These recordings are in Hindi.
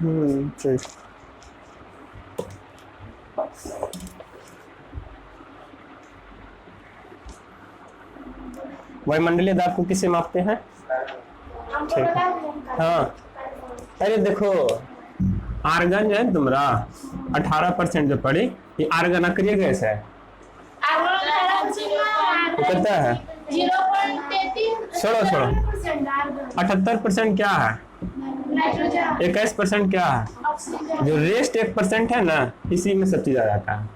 ठीक। वायुमंडलीय दाब को किससे मापते हैं? ठीक। हाँ, अरे देखो आर्गन जो है तुम्हारा 18% जो पड़ी, ये आर्गन अक्रिय गैस है। वो कितना है? छोड़ो 78% क्या है? 21% क्या है? जो रेस्ट 1% है ना, इसी में सब चीज आ जाता है।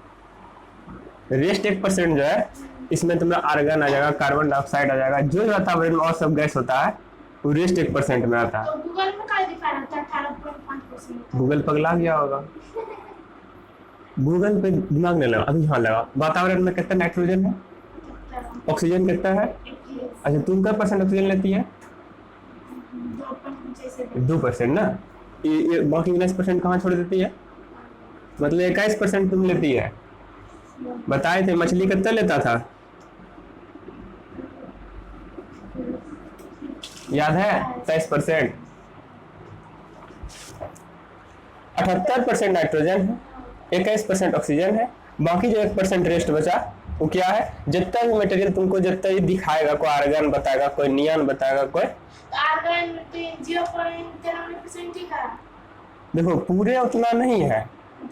रेस्ट 1% जो है, इसमें तुम्हारा आर्गन आ जाएगा, कार्बन डाइऑक्साइड आ जाएगा, जो वातावरण में और सब गैस होता है वो रेस्ट 1% में आता है। तो गूगल में क्या दिखा रहा था? 18.5%। गूगल पगला गया होगा। गूगल पे दिमाग नहीं लगा, अभी हाँ लगा। वातावरण में कितना नाइट्रोजन है? ऑक्सीजन कितना है? अच्छा, तुम क्या परसेंट ऑक्सीजन लेती है? 2% ना। ये बाकी 19% कहाँ छोड़ देती है? मतलब 21% तुम लेती है। बताए थे मछली कितना लेता था, याद है? 23%। 78% नाइट्रोजन है, 21% ऑक्सीजन है, बाकी जो 1% रेस्ट बचा वो क्या है? जितना भी मटेरियल तुमको जितना भी दिखाएगा, कोई आर्गन बताएगा, कोई नियॉन बताएगा, कोई आर्गन 0.93% ही का। देखो पूरे उतना नहीं है,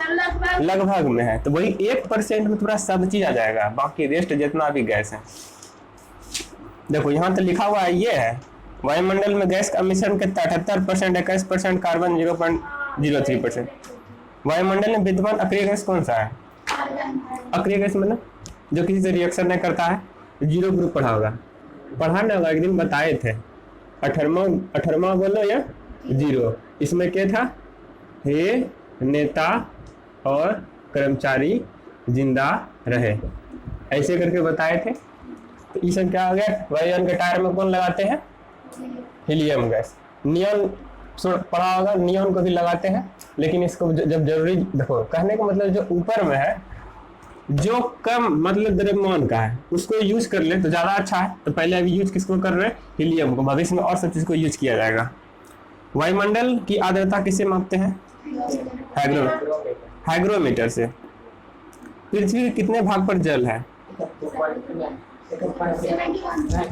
लगभग लगभग में है। तो वही 1% में पूरा सब चीज आ जाएगा, बाकी रेस्ट जितना भी गैस है। देखो यहाँ तो लिखा हुआ है, ये है वायुमंडल में गैस का मिश्रण कितना? 78%, 21% कार्बन 0.03%। वायुमंडल में विद्यमान अक्रिय गैस कौन सा है? अक्रिय गैस मतलब जो किसी से रिएक्शन नहीं करता है। 0 ग्रुप पढ़ा होगा, पढ़ा ना होगा, एक दिन बताए थे। 18वां बोलो या 0। इसमें क्या था? हे नेता और कर्मचारी जिंदा रहे, ऐसे करके बताए थे। तो ये सब क्या हो गया? वायुयान के टायर में कौन लगाते हैं? Helium gas. नियॉन पढ़ा होगा, नियॉन को भी लगाते हैं, लेकिन इसको जब जरूरी, देखो कहने का मतलब जो ऊपर में है, जो कम मतलब द्रव्यमान का है, उसको यूज कर ले तो ज्यादा अच्छा है। तो पहले अभी यूज किसको कर रहे हैं? हीलियम को। भविष्य में और सब चीज को यूज किया जाएगा। वायुमंडल की आर्द्रता किससे मापते हैं? हाइग्रोमीटर से। पृथ्वी के कितने भाग पर जल है?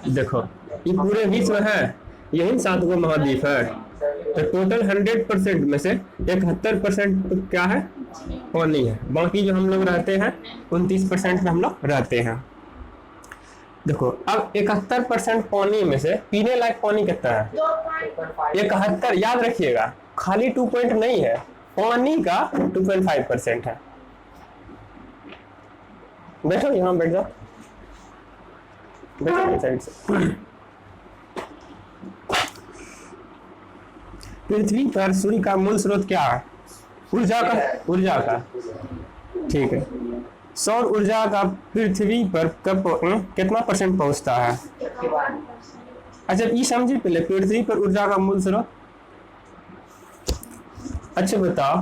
देखो ये पूरे विश्व है, यही 7 गो महाद्वीप है। तो टोटल 100% में से 71% तो क्या है? पानी है। बाकी जो हम लोग रहते हैं 29% में हम लोग रहते हैं। देखो अब 71% पानी में से पीने लायक पानी कितना है? 71। याद रखिएगा, खाली 2 पॉइंट नहीं है, पानी का 2.5% है। बैठो, यहाँ बैठ जाओ, बैठो साइड से। पृथ्वी पर सूर्य का मूल स्रोत क्या है? ऊर्जा का। ठीक है। सौर ऊर्जा का पृथ्वी पर कितना % पहुंचता है? अच्छा ये समझिए पहले, पृथ्वी पर ऊर्जा का मूल स्रोत। अच्छा बताओ,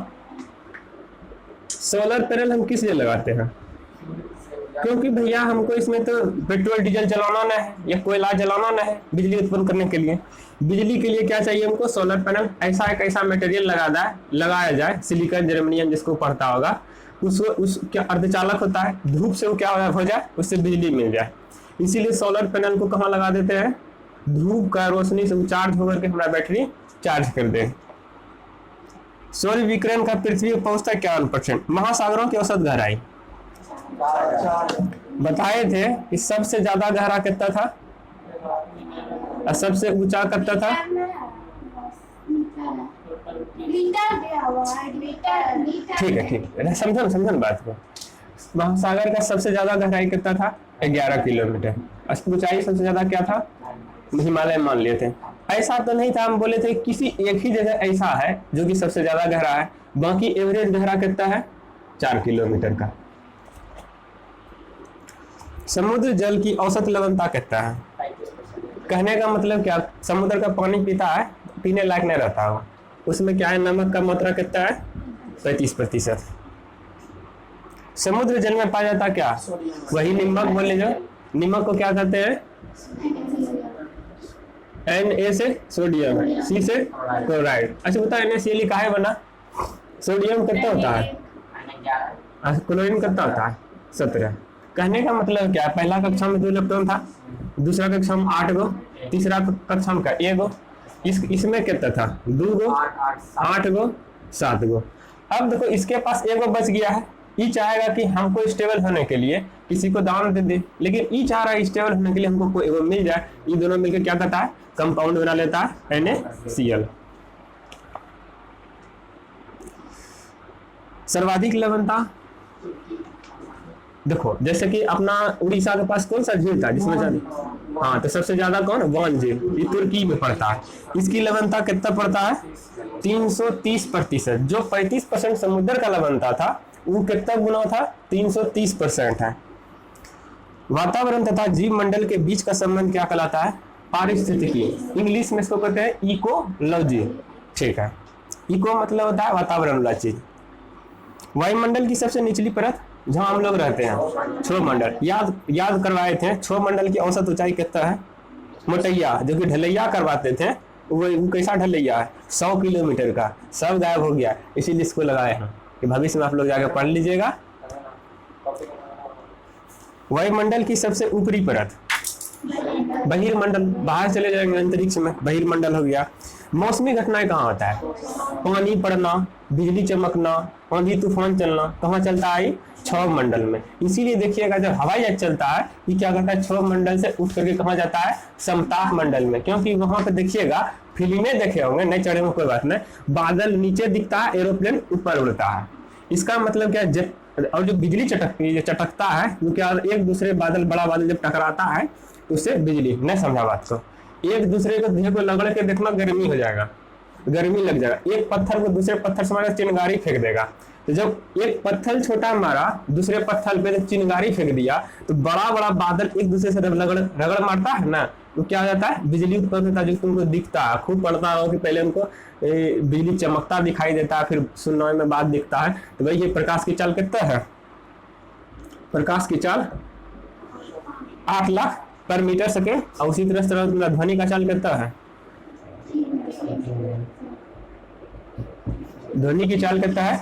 सोलर पैनल हम किस लिए लगाते हैं? क्योंकि भैया हमको इसमें तो पेट्रोल डीजल जलाना ना है या कोयला जलाना ना है बिजली उत्पन्न करने के लिए। बिजली के लिए क्या चाहिए हमको? Solar panel. ऐसा एक ऐसा मटेरियल लगाया जाए, सिलिकॉन जर्मेनियम जिसको पढ़ता होगा, उसको उस क्या अर्धचालक होता है, धूप से वो क्या हो जाए, उससे बिजली मिल जाए। इसीलिए सोलर पैनल को कहाँ लगा देते हैं? धूप का रोशनी से चार्ज होकर के हमारा बैटरी चार्ज कर दे। सूर्य विकिरण का पृथ्वी पर पहुंचता 51%। महासागरों की औसत गहराई बताए थे कि सबसे ज्यादा गहरा कितना था और सबसे ऊंचा कितना था? ठीक है, समझो बात को। महासागर का सबसे ज्यादा गहराई कितना था? 11 किलोमीटर। ऊंचाई सबसे ज्यादा क्या था? हिमालय मान लिए थे। ऐसा तो नहीं था, हम बोले थे किसी एक ही जगह ऐसा है जो कि सबसे ज्यादा गहरा है। बाकी एवरेज गहरा कितना है? 4 किलोमीटर का। समुद्र जल की औसत लवणता कितना है? कहने का मतलब क्या? समुद्र का पानी पीता है, पीने लायक नहीं रहता हो, उसमें क्या है? नमक का मात्रा कितना है? 35%। समुद्र जल में पाया जाता क्या? वही नमक बोले, जो नमक को क्या कहते हैं? Na से सोडियम, C से क्लोराइड। अच्छा बता NaCl काहे बना? सोडियम कितना होता है, क्लोरीन कितना होता है 17। कहने का मतलब क्या है, पहला कक्षा में 2 इलेक्ट्रॉन था, दूसरा कक्षा में 8 गो, तीसरा कक्षा में 1 गो, इसमें कितना था 2 गो, 8 गो, 7 गो। अब देखो इसके पास 1 गो बच गया है, ये चाहेगा कि हमको स्टेबल होने के लिए किसी को दान दे दे, लेकिन ये चाह रहा है स्टेबल होने के लिए हमको कोई एगो मिल जाए। ये दोनों मिलकर क्या करता है, कंपाउंड बना लेता है NaCl। सर्वाधिक लवणता देखो, जैसे कि अपना उड़ीसा के पास कौन सा झील था जिसमें हाँ, तो सबसे ज्यादा कौन, वान झील, ये तुर्की में पड़ता है। इसकी लवणता कितना पड़ता है 330%। जो 35% समुद्र का लवणता था वो कितना गुना था 330% है। वातावरण तथा जीव मंडल के बीच का संबंध क्या कहलाता है, पारिस्थितिकी। इंग्लिश में इसको कहते हैं इकोलॉजी। ठीक है, इको मतलब होता है वातावरण वाला चीज। वायुमंडल की सबसे निचली परत जहां हम लोग रहते हैं, क्षोभ मंडल, याद करवाए थे। क्षोभ मंडल की औसत ऊंचाई कितना है, मोटैया, जो कि ढलैया करवाते थे, वो कैसा ढलैया है 100 किलोमीटर का, सब गायब हो गया, इसीलिए इसको लगाए हैं कि भविष्य में आप लोग जाकर पढ़ लीजिएगा। वायुमंडल की सबसे ऊपरी परत बहिर्मंडल, बाहर चले जाएंगे अंतरिक्ष में, बहिर्मंडल हो गया। मौसमी घटनाएं कहाँ होता है, पानी पड़ना, बिजली चमकना, आंधी तूफान चलना, कहाँ चलता है, क्षोभ मंडल में। इसीलिए देखिएगा जब हवाई जहाज चलता है ये क्या करता है, क्षोभ मंडल से उठ करके कहाँ जाता है, समताप मंडल में। क्योंकि वहां पे देखिएगा, फिल्में देखे होंगे, नहीं चढ़े में कोई बात नहीं, बादल नीचे दिखता है, एरोप्लेन ऊपर उड़ता है। इसका मतलब क्या, और जो बिजली चटकता है, वो क्या, एक दूसरे बादल, बड़ा बादल जब टकराता है तो उससे बिजली, नहीं समझा बात को, एक दूसरे को देह को लगड़ के देखना, गर्मी हो जाएगा, गर्मी लग जाएगा। एक पत्थर को दूसरे पत्थर से मारा, चिंगारी फेंक देगा। तो जब एक पत्थर छोटा मारा दूसरे पत्थर पे, चिंगारी फेंक दिया, तो बड़ा बड़ा बादल एक दूसरे से रगड़ मारता है ना, तो क्या हो जाता है, बिजली उत्पन्न होता है, जो तुमको दिखता है। खूब पढ़ता हो कि पहले उनको बिजली चमकता दिखाई देता है, फिर सुनने में बात दिखता है। तो भाई ये प्रकाश की चाल कितना है, प्रकाश की चाल 8 लाख पर मीटर सेकेंड। और उसी तरह ध्वनि का चाल कितना है, ध्वनि की चाल कितना है,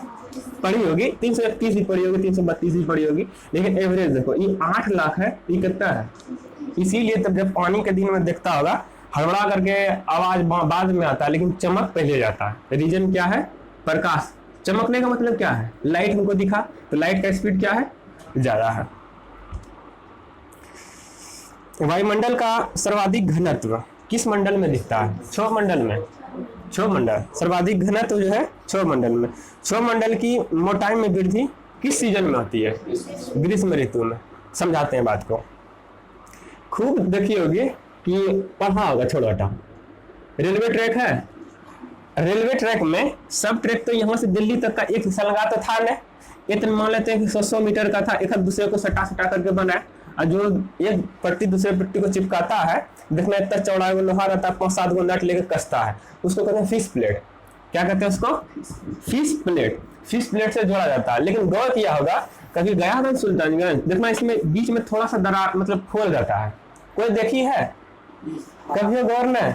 पढ़ी होगी 331 भी पढ़ी होगी, 332 भी पढ़ी होगी, लेकिन एवरेज देखो ये 8 लाख है, ये कितना है। इसीलिए तब जब पानी के दिन में देखता होगा, हड़बड़ा करके आवाज बाद में आता है, लेकिन चमक पहले जाता है। रीजन क्या है, प्रकाश। चमकने का मतलब क्या है, लाइट हमको दिखा, तो लाइट का स्पीड क्या है, ज्यादा है। वायुमंडल का सर्वाधिक घनत्व किस मंडल में दिखता है, क्षोभ मंडल में। क्षोभ मंडल सर्वाधिक घनत्व जो है क्षोभ मंडल में। क्षोभ मंडल की मोटाई में वृद्धि किस सीजन में होती है, ग्रीष्म ऋतु में। समझाते हैं बात को, खूब देखी होगी कि पढ़ा होगा छोटा छोटा। रेलवे ट्रैक है, रेलवे ट्रैक में सब ट्रैक तो यहाँ से दिल्ली तक का एक सलगा तो था नहीं, इतना मान लेते हैं कि 100 मीटर का था, एक दूसरे को सटा करके बना है। और जो एक पट्टी दूसरे पट्टी को चिपकाता है, देखना इतना चौड़ा लोहा रहता है, 5-7 गो नट लेकर कसता है, उसको कहते हैं फिश प्लेट। क्या कहते हैं उसको, फिश प्लेट। फिश प्लेट से जोड़ा जाता है। लेकिन गौर किया होगा, कभी गया था सुल्तानगंज, देखना इसमें बीच में थोड़ा सा दरार मतलब खोल जाता है, कोई देखी है कभी गौर नहीं।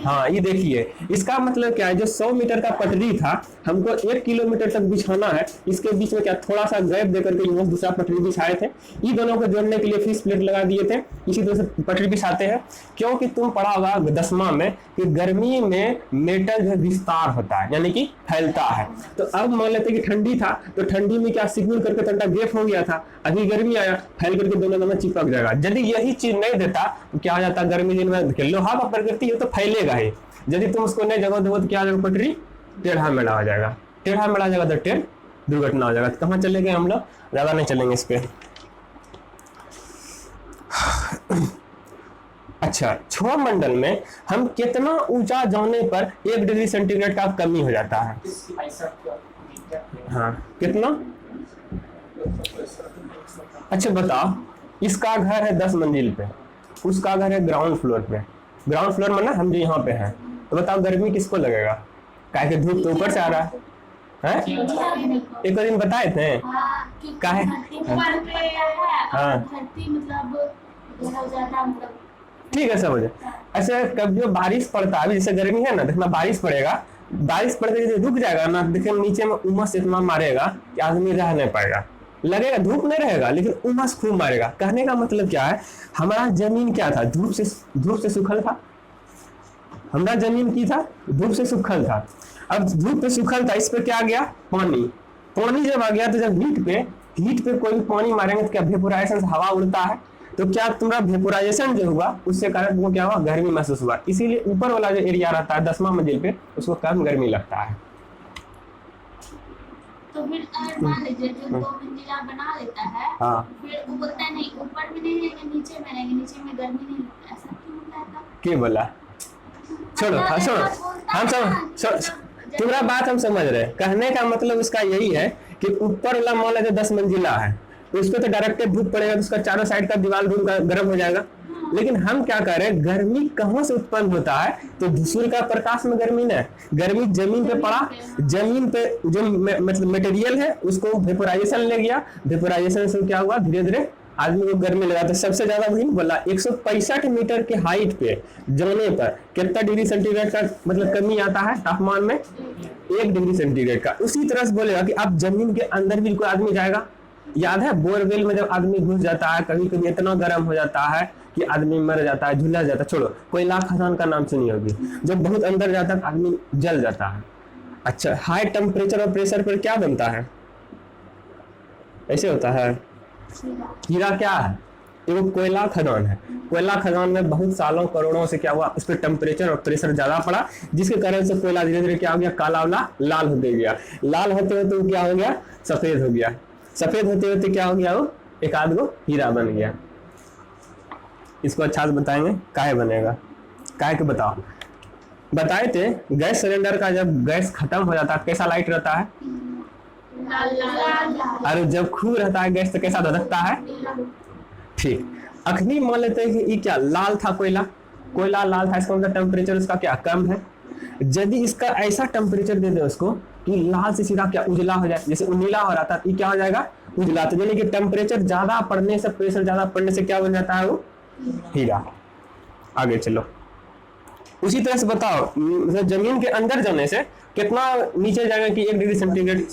हाँ ये देखिए, इसका मतलब क्या है, जो 100 मीटर का पटरी था हमको 1 किलोमीटर तक बिछाना है, इसके बीच में क्या थोड़ा सा गैप देकर के यूं दूसरा पटरी बिछाए थे। ये दोनों को जोड़ने के लिए फिश प्लेट लगा दिए थे, इसी तरह से पटरी बिछाते हैं। क्योंकि तुम पढ़ा होगा 10वां में कि गर्मी में मेटल जो विस्तार होता है, यानी कि फैलता है। तो अब मान लेते कि ठंडी था, तो ठंडी में क्या सिग्नल करके ठंडा गैप हो गया था, अभी गर्मी आया, फैल करके दोनों में चिपक जाएगा। यदि यही चीज नहीं देता तो क्या हो जाता, गर्मी दिन में लोहा का प्रकृति है तो फैलेगा ही। यदि तुम उसको नहीं जगह दो तो क्या हो, पटरी टेढ़ा मेढ़ा हो जाएगा, टेढ़ा मेढ़ा जाएगा तो ट्रेन दुर्घटना हो जाएगा। तो कहाँ चले गए हम लोग, ज्यादा नहीं चलेंगे इस पे। अच्छा, क्षोभ मंडल में हम कितना ऊंचा जाने पर 1 डिग्री सेंटीग्रेड का कमी हो जाता है। हाँ कितना, अच्छा बताओ, इसका घर है 10 मंजिल पे, उसका घर है ग्राउंड फ्लोर पे। ग्राउंड फ्लोर में ना हम जो यहाँ पे हैं, तो बताओ गर्मी किसको लगेगा, काहे कि धूप तो ऊपर से आ रहा है। एक दिन बताए थे काहे, हाँ ठीक है समझे। ऐसे कब जो बारिश पड़ता है, जैसे गर्मी है ना, देखना बारिश पड़ेगा बारिश पड़ते ही रुक जाएगा ना, देखिए नीचे में उमस इतना मारेगा कि आदमी रह नहीं पाएगा। लगेगा धूप नहीं रहेगा लेकिन उमस खूब मारेगा। कहने का मतलब क्या है, हमारा जमीन क्या था, धूप से सूखल था। हमारा जमीन की था, धूप से सूखल था। अब धूप पे सूखल था, इस पे क्या आ गया, पानी। पानी जब आ गया तो जब हीट पे कोई भी पानी मारेंगे तो क्या वेपोराइजेशन से हवा उड़ता है, तो क्या तुम्हारा वेपोराइजेशन जो हुआ उससे कारण तुमको क्या हुआ, गर्मी महसूस हुआ। इसीलिए ऊपर वाला जो एरिया रहता है 10वां मंजिल पे, उसको कम गर्मी लगता है। तो फिर अगर मान लीजिए जो 2 मंजिला बना लेता है, हाँ, फिर वो बोलता है नहीं ऊपर में नहीं रहेंगे नीचे में रहेंगे, नीचे में गर्मी नहीं लगता, ऐसा क्यों होता है तब? क्या बोला, छोड़ो। हाँ सुनो, हम सब तुम्हारा बात हम समझ रहे हैं। कहने का मतलब उसका यही है कि ऊपर वाला मान लीजिए 10 मंजिला है, उस पर तो डायरेक्ट धूप पड़ेगा तो उसका चारों साइड का दीवार रूम का गर्म हो जाएगा। लेकिन हम क्या कर रहे हैं, गर्मी कहाँ से उत्पन्न होता है, तो सूर्य का प्रकाश में गर्मी नहीं, गर्मी जमीन पे पड़ा, जमीन पे जो मतलब मटेरियल है उसको वेपोराइजेशन ले गया, वेपोराइजेशन से क्या हुआ, धीरे धीरे आदमी को गर्मी लगा। तो सबसे ज्यादा वही बोला 165 मीटर के हाइट पे जाने पर कितना डिग्री सेंटीग्रेड का मतलब कमी आता है तापमान में, 1 डिग्री सेंटीग्रेड का। उसी तरह से बोलेगा कि अब जमीन के अंदर भी कोई आदमी जाएगा। याद है बोरवेल में जब आदमी घुस जाता है, कभी कभी इतना गर्म हो जाता है कि आदमी मर जाता है, झुलस जाता है। छोड़ो, कोयला खदान का नाम सुनी होगी, जब बहुत अंदर जाता है आदमी जल जाता है। अच्छा, हाई टेम्परेचर और प्रेशर पर क्या बनता है, ऐसे होता है। हीरा क्या है, वो कोयला खदान है। कोयला खदान में बहुत सालों करोड़ों से क्या हुआ, उस पर टेम्परेचर और प्रेशर ज्यादा पड़ा, जिसके कारण से कोयला धीरे धीरे क्या हो गया, काला वाला लाल होते गया। लाल होते होते वो क्या हो गया, सफेद हो गया। सफेद होते होते क्या हो गया, वो एक आध गो हीरा बन गया। इसको अच्छा से बताएंगे काहे बनेगा, काहे के बताओ। बताए थे गैस सिलेंडर का जब गैस खत्म हो जाता है कैसा लाइट रहता है, अरे जब खूब रहता है गैस तो कैसा धधकता है। ठीक, अखनी मान लेते हैं कि ये क्या लाल था, कोयला लाल था, इसका मतलब टेम्परेचर उसका क्या कम है। यदि इसका ऐसा टेम्परेचर दे दे उसको कि लाल से सीधा क्या उजला हो जाए, जैसे नीला हो रहा था ये क्या हो जाएगा, उजला। तो यानी कि टेम्परेचर ज्यादा पड़ने से, प्रेशर ज्यादा पड़ने से क्या बन जाता है, वो हीरा। आगे चलो, उसी तरह से बताओ जमीन के अंदर जाने से कितना नीचे जाएगा कि 1 डिग्री सेंटीग्रेड,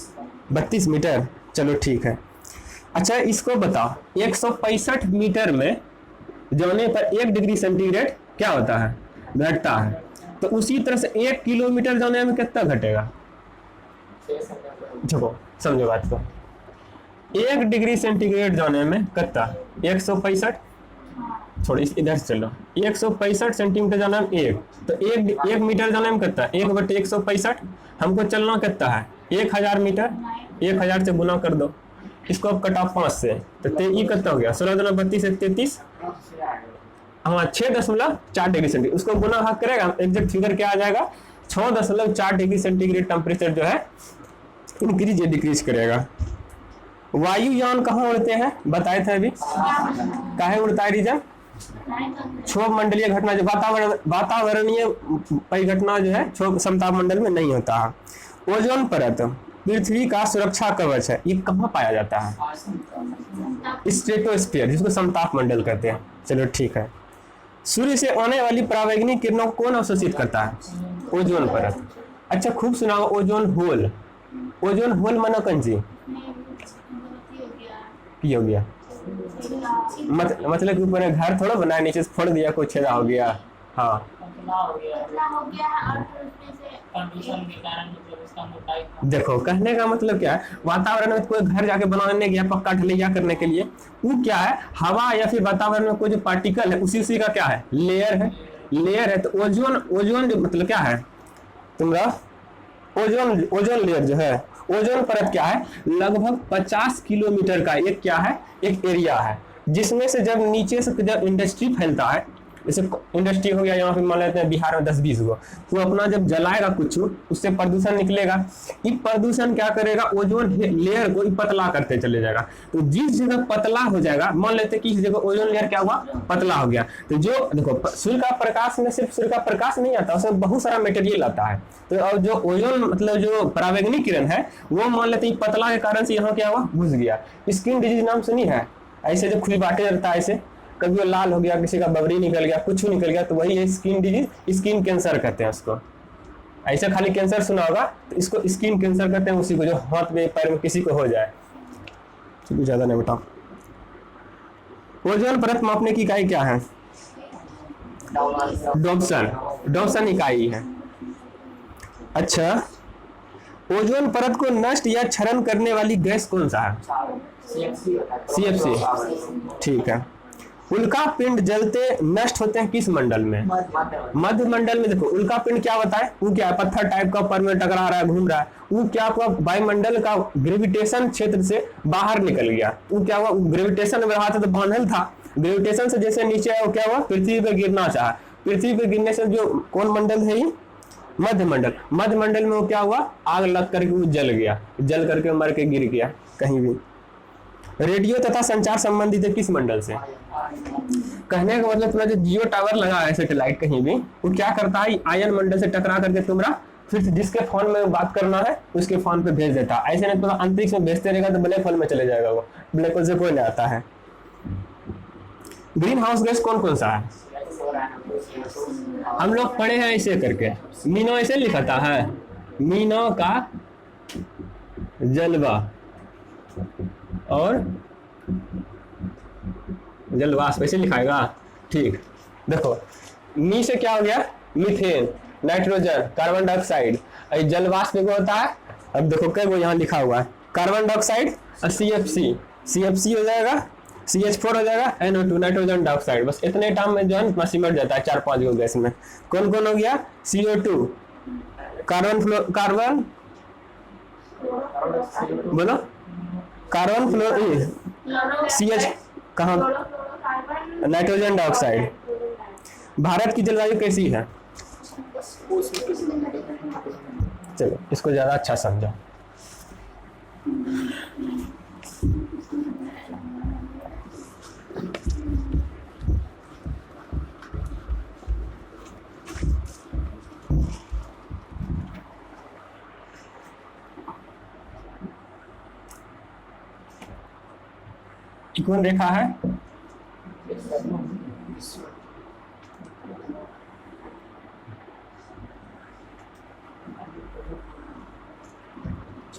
32 मीटर। चलो ठीक है। अच्छा इसको बताओ, 165 मीटर में जाने पर 1 डिग्री सेंटीग्रेड क्या होता है, घटता है। तो उसी तरह से 1 किलोमीटर जाने में कितना घटेगा, देखो समझो बात को। 1 डिग्री सेंटीग्रेड जाने में कितना, 165, छोड़ इधर से चलो, 165 सेंटीमीटर जाना है 1, तो 1 मीटर जाने में कितना, 1/165। हमको चलना कितना है, 1000 मीटर, 1000 से गुना कर दो, इसको अब कटा 5 से, तो ये कितना हो गया, 16 दूना 32 से 33, हाँ 6.4 डिग्री सेंटीग्रेड। उसको गुना भाग करेगा, एग्जैक्ट फिगर क्या आ जाएगा, 6.4 डिग्री सेंटीग्रेड टेम्परेचर जो है इंक्रीज या डिक्रीज करेगा। वायुयान कहाँ उड़ते हैं, बताए थे अभी, काहे उड़ता है रीजन, क्षोभ मंडलीय घटना, जो वातावरणीय परिघटना जो है क्षोभ समताप मंडल में नहीं होता है। ओजोन परत पृथ्वी का सुरक्षा कवच है, ये कहाँ पाया जाता है, स्ट्रेटोस्फीयर, जिसको समताप मंडल कहते हैं। चलो ठीक है। सूर्य से आने वाली परावैंगनिक किरणों को कौन अवशोषित करता है, ओजोन परत। अच्छा खूब सुना, ओजोन होल, ओजोन होल माना कंजी की हो गया, मतलब कि ऊपर घर थोड़ा बनाया, नीचे से फोड़ दिया, कोई छेदा हो गया। हाँ देखो कहने का मतलब क्या है, वातावरण में कोई घर जाके बनाने गया पक्का ढलैया करने के लिए, वो क्या है, हवा या फिर वातावरण में कोई जो पार्टिकल है उसी का क्या है, लेयर है। तो ओजोन जो मतलब क्या है तुम्हारा, ओजोन लेयर जो है, ओजोन परत क्या है, लगभग 50 किलोमीटर का एक क्या है, एक एरिया है, जिसमें से जब नीचे से जब इंडस्ट्री फैलता है, जैसे इंडस्ट्री हो गया यहाँ पे मान लेते हैं बिहार में 10-20 गो, तो अपना जब जलाएगा कुछ उससे प्रदूषण निकलेगा। ये प्रदूषण क्या करेगा, ओजोन लेयर को पतला करते चले जाएगा। तो जिस जगह पतला हो जाएगा, मान लेते हैं कि इस जगह ओजोन लेयर क्या हुआ, पतला हो गया, तो जो देखो सूर्य का प्रकाश में सिर्फ सूर्य का प्रकाश नहीं आता, उसमें बहुत सारा मटेरियल आता है। तो और जो ओजोन मतलब जो परावैंगनिक किरण है वो मान लेते हैं पतला के कारण से यहाँ क्या हुआ, घुस गया। स्किन डिजीज नाम सुनी है, ऐसे जो खुरबाटे रहता है, ऐसे कभी वो लाल हो गया, किसी का बबरी निकल गया, कुछ निकल गया, तो वही है स्किन डिजीज, स्किन कैंसर कहते हैं उसको। ऐसे खाली कैंसर सुना होगा, तो इसको स्किन कैंसर कहते हैं, उसी को जो हाथ में पैर में किसी को हो जाए। चलिए ज्यादा नहीं बताओ। ओजोन परत मापने की इकाई क्या है? डॉप्सन। डॉप्सन इकाई है। अच्छा, ओजोन परत को नष्ट या क्षरण करने वाली गैस कौन सा है? CFC। ठीक है। उल्का पिंड जलते नष्ट होते हैं किस मंडल में? मध्य मंडल में। देखो उल्का पिंड क्या होता है? वो क्या है? पत्थर टाइप का ऊपर में टकरा रहा है, घूम रहा है। वो क्या हुआ? वायुमंडल का ग्रेविटेशन क्षेत्र से बाहर निकल गया। वो क्या हुआ? ग्रेविटेशन में रहा था तो बांधल था, ग्रेविटेशन से जैसे नीचे आया, वो क्या हुआ? पृथ्वी पे गिरना चाहा। पृथ्वी पे गिरने से जो कौन मंडल है ये? मध्य मंडल। मध्य मंडल में वो क्या हुआ? आग लग करके वो जल गया, जल करके मर के गिर गया कहीं भी। रेडियो तथा संचार संबंधित है किस मंडल से? कहने का मतलब तुम्हारा जो जियो टावर लगा है सैटेलाइट कहीं भी, वो क्या करता है? आयन मंडल से टकरा करके तुम्हारा फिर जिसके फोन में बात करना है उसके फोन पे भेज देता है। ऐसे नहीं तुम्हारा अंतरिक्ष में भेजते रहेगा तो ब्लैक होल में चले जाएगा, वो ब्लैक होल से कोई नहीं आता है। ग्रीन हाउस गैस कौन कौन सा है? हम लोग पढ़े हैं ऐसे करके, मीनो ऐसे लिखता है, मीनो का जलवा और जलवाष्प ऐसे लिखाएगा। ठीक, देखो मी से क्या हो गया? Methane, nitrogen, carbon dioxide. जलवाष्प को होता है, अब देखो कई वो यहाँ लिखा हुआ है, कार्बन डाइऑक्साइड और CFC। CFC हो जाएगा, CH4 हो जाएगा, NO2 नाइट्रोजन डाइऑक्साइड। बस इतने टाइम में जो है इतना सिमट जाता है 4-5 गो गैस में। कौन कौन हो गया? CO2, कार्बन बोलो, कार्बन फ्लोर, CH कहाँ? Nitrogen dioxide. भारत की जलवायु कैसी है? चलो इसको ज्यादा अच्छा समझो। कौन रेखा है?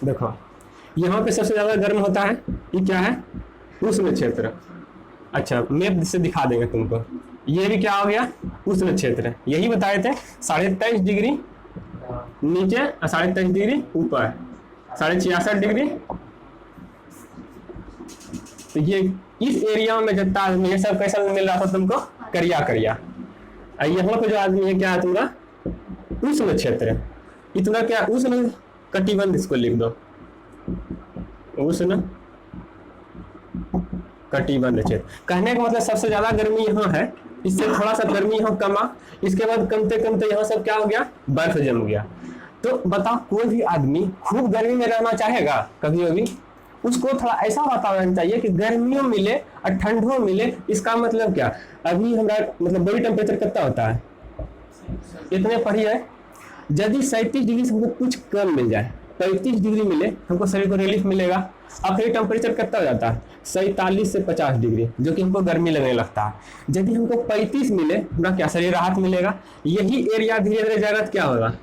देखो यहाँ पे सबसे ज्यादा गर्म होता है, ये क्या है? उष्ण क्षेत्र। अच्छा मैप से दिखा देंगे तुमको। ये भी क्या हो गया? उष्ण क्षेत्र। यही बताए थे, 23.5 डिग्री नीचे और 23.5 डिग्री ऊपर, 66.5 डिग्री। तो ये इस एरिया में जितना आदमी, ये सब कैसा मिल रहा था तुमको? करिया करिया। यहाँ पे जो आदमी है क्या है तुम्हारा? उष्ण क्षेत्र। ये तुम्हारा क्या? उष्ण कटिबंध, इसको लिख दो, उष्ण कटिबंध क्षेत्र। कहने का मतलब सबसे ज्यादा गर्मी यहाँ है, इससे थोड़ा सा गर्मी यहाँ कमा, इसके बाद कमते कमते यहाँ सब क्या हो गया? बर्फ जम गया। तो बताओ कोई भी आदमी खूब गर्मी में रहना चाहेगा कभी कभी? उसको थोड़ा ऐसा वातावरण चाहिए कि गर्मियों मिले और ठंडों मिले। इसका मतलब क्या? अभी हमारा मतलब बॉडी टेम्परेचर कितना होता है? इतने पढ़िए, यदि 37 डिग्री से हमको कुछ कम मिल जाए, 35 डिग्री मिले, हमको शरीर को रिलीफ मिलेगा। अब फिर टेम्परेचर कितना हो जाता है? 47 से 50 डिग्री, जो कि हमको गर्मी लगने लगता है। यदि हमको 35 मिले, हमारा क्या शरीर राहत मिलेगा। यही एरिया धीरे धीरे जाएगा तो क्या होगा?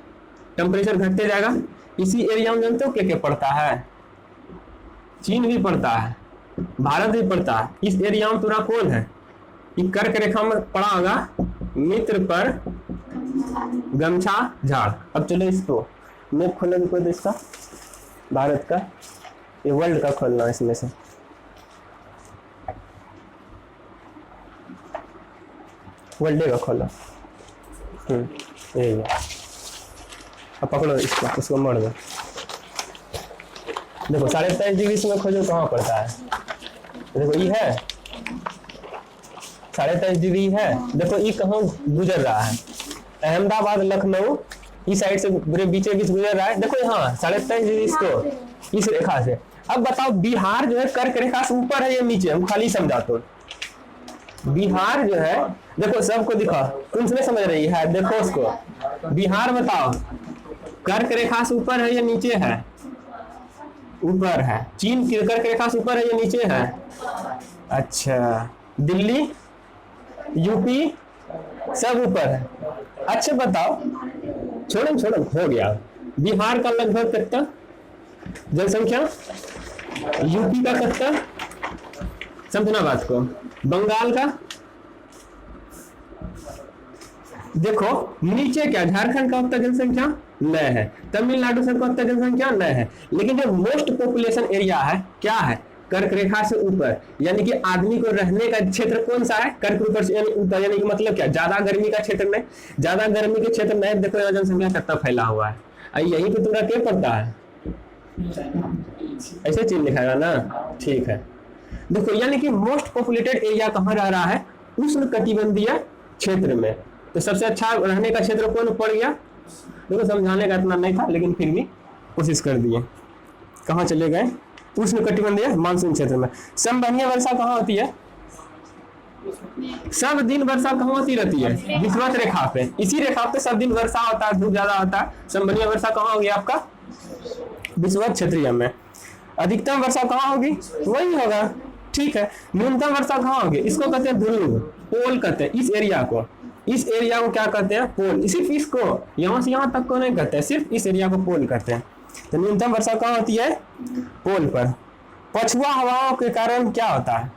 टेम्परेचर घटते जाएगा। इसी एरिया में जानते हो क्या क्या पड़ता है? चीन भी पड़ता है, भारत भी पड़ता है। इस एरिया में पूरा कौन है? ये कर्क रेखा में पड़ा होगा, मित्र पर गमछा झाड़। अब चलो इसको मैप खोलने को तो इसका भारत का, ये वर्ल्ड का खोलना है इसमें से। वर्ल्ड का खोला, यही अब पकड़ो इसको, उसको मोड़ दो। देखो 23.5 डिग्री में खोजो कहाँ पड़ता है? देखो ये है 23.5 डिग्री है। देखो ये कहाँ गुजर रहा है? अहमदाबाद लखनऊ इस साइड से पूरे बीचे बीच गुजर रहा है। देखो यहाँ 23.5 डिग्री इसको इस रेखा से। अब बताओ बिहार जो है कर्क रेखा से ऊपर है या नीचे? हम खाली समझा तो बिहार जो है, देखो सबको दिखा, तुमसे समझ रही है, देखो उसको। बिहार बताओ कर्क रेखा से ऊपर है या नीचे है? ऊपर है। चीन की कर्क रेखा से ऊपर है या नीचे है? अच्छा, दिल्ली, यूपी सब ऊपर है। अच्छा बताओ छोड़ो हो गया। बिहार का लगभग कितना जनसंख्या, यूपी का कितना, समझना बात को, बंगाल का, देखो नीचे क्या झारखंड का उतना जनसंख्या न है, तमिलनाडु से उतना जनसंख्या न है, लेकिन जो मोस्ट पॉपुलेशन एरिया है क्या है, कर्क रेखा से ऊपर, यानी कि आदमी को रहने का क्षेत्र कौन सा है, कर्क ऊपर से यानी ऊपर, यानी कि मतलब क्या, ज्यादा गर्मी का क्षेत्र नहीं, ज्यादा गर्मी के क्षेत्र नहीं, देखो यहाँ जनसंख्या कितना फैला हुआ है, यही पे तुम्हारा क्या पड़ता है, ऐसे चीज लिखाएगा ना, ठीक है। देखो यानी कि मोस्ट पॉपुलेटेड एरिया कहाँ रह रहा है, उष्ण कटिबंधीय क्षेत्र में। तो सबसे अच्छा रहने का क्षेत्र कौन पड़ गया, देखो समझाने का इतना नहीं था लेकिन फिर भी कोशिश कर दिए। कहाँ चले गए, उष्ण कटिबंधीय मानसून क्षेत्र में। संवहनीय वर्षा कहाँ होती है, सब दिन वर्षा कहाँ होती रहती है, विषुवत रेखा पे, इसी रेखा पे सब दिन वर्षा होता है, धूप ज्यादा होता है। संवहनीय वर्षा कहाँ होगी आपका, विषुवत क्षेत्रीय में। अधिकतम वर्षा कहाँ होगी, वही होगा, ठीक है। न्यूनतम वर्षा कहाँ होगी, इसको कहते हैं ध्रुव, पोल कहते हैं इस एरिया को, इस एरिया को क्या कहते हैं, पोल। सिर्फ इसको, यहाँ से यहाँ तक को नहीं कहते हैं, सिर्फ इस एरिया को पोल कहते हैं। तो न्यूनतम वर्षा कहाँ होती है, पोल पर। पछुआ हवाओं के कारण क्या होता है,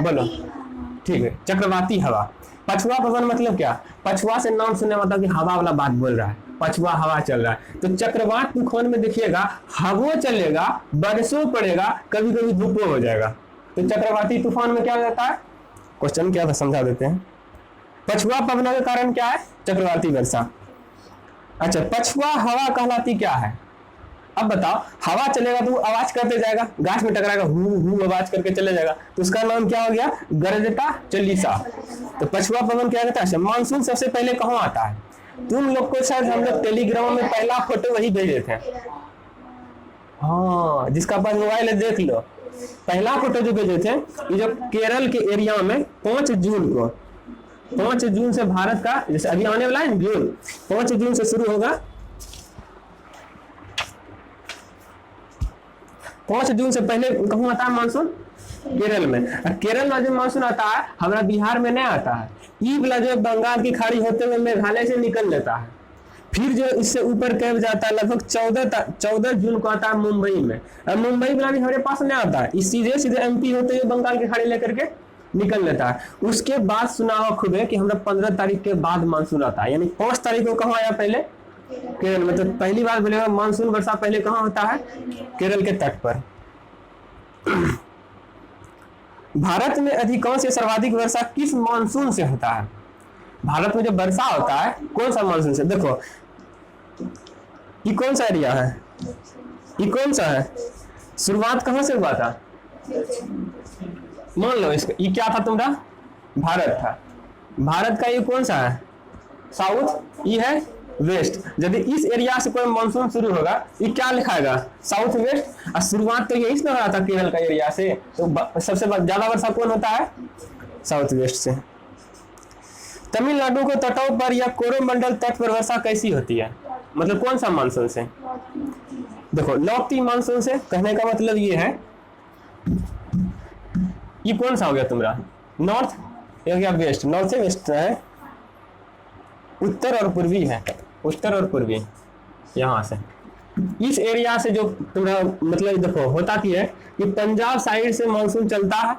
बोलो, ठीक है, चक्रवाती हवा। पछुआ पवन मतलब क्या, पछुआ से नाम सुनने मतलब कि हवा वाला बात बोल रहा है, पछुआ हवा चल रहा है। तो चक्रवात तूफान में देखिएगा हवा चलेगा, बारिशों पड़ेगा, कभी कभी धूपों हो जाएगा। तो चक्रवाती तूफान में क्या हो जाता है, क्वेश्चन क्या था समझा देते हैं। पछुआ पवनों के कारण क्या है, चक्रवाती वर्षा। अच्छा, पछुआ हवा कहलाती क्या है, अब बताओ, हवा चलेगा तो वो आवाज करते जाएगा, गाछ में टकराएगा, हु आवाज करके चले जाएगा, तो उसका नाम क्या हो गया, गरजता चालीसा। तो पछुआ पवन क्या कहता है। मानसून सबसे पहले कहाँ आता है, तुम लोग को शायद हम लोग टेलीग्राम में पहला फोटो वही भेजे थे, हाँ, जिसका पास मोबाइल है देख लो, पहला फोटो जो भेजे थे, ये जो केरल के एरिया में 5 जून को, 5 जून से भारत का, जैसे अभी आने वाला है जून, 5 जून से शुरू होगा, 5 जून से पहले कहाँ आता है मानसून, केरल में। केरल में जो मानसून आता है हमारा बिहार में नहीं आता है, ई वाला जो बंगाल की खाड़ी होते हुए मेघालय से निकल लेता है, फिर जो इससे ऊपर कब जाता है, लगभग 14 जून को आता है मुंबई में। अब मुंबई वाला भी हमारे पास नहीं आता है, इस सीधे एमपी होते हुए बंगाल की खाड़ी लेकर के निकल लेता है। उसके बाद सुना हुआ खूब है कि हमरा 15 तारीख के बाद मानसून आता है, यानी 5 तारीख को कहाँ आया, पहले केरल में। तो पहली बार बोलेगा मानसून वर्षा पहले कहाँ होता है, केरल के तट पर। भारत में अधिकांश या सर्वाधिक वर्षा किस मानसून से होता है, भारत में जो वर्षा होता है कौन सा मानसून से। देखो ये कौन सा एरिया है, ये कौन सा है, शुरुआत कहाँ से हुआ था, मान लो इसका, ये क्या था तुम्हारा, भारत था, भारत का ये कौन सा है, साउथ, ये है वेस्ट। यदि इस एरिया से कोई मानसून शुरू होगा, ये क्या लिखाएगा, साउथ वेस्ट, और शुरुआत तो यही से हो रहा था केरल का एरिया से, तो सबसे ज्यादा वर्षा कौन होता है, साउथ वेस्ट से। तमिलनाडु को तटों पर या कोरोमंडल तट पर वर्षा कैसी होती है, मतलब कौन सा मानसून से। देखो लौकती मानसून से कहने का मतलब ये है, ये कौन सा हो गया तुम्हारा, नॉर्थ, ये हो गया वेस्ट, नॉर्थ से वेस्ट है, उत्तर और पूर्वी है, उत्तर और पूर्वी, यहाँ से इस एरिया से जो तुम्हारा मतलब देखो होता की है कि पंजाब साइड से मानसून चलता है,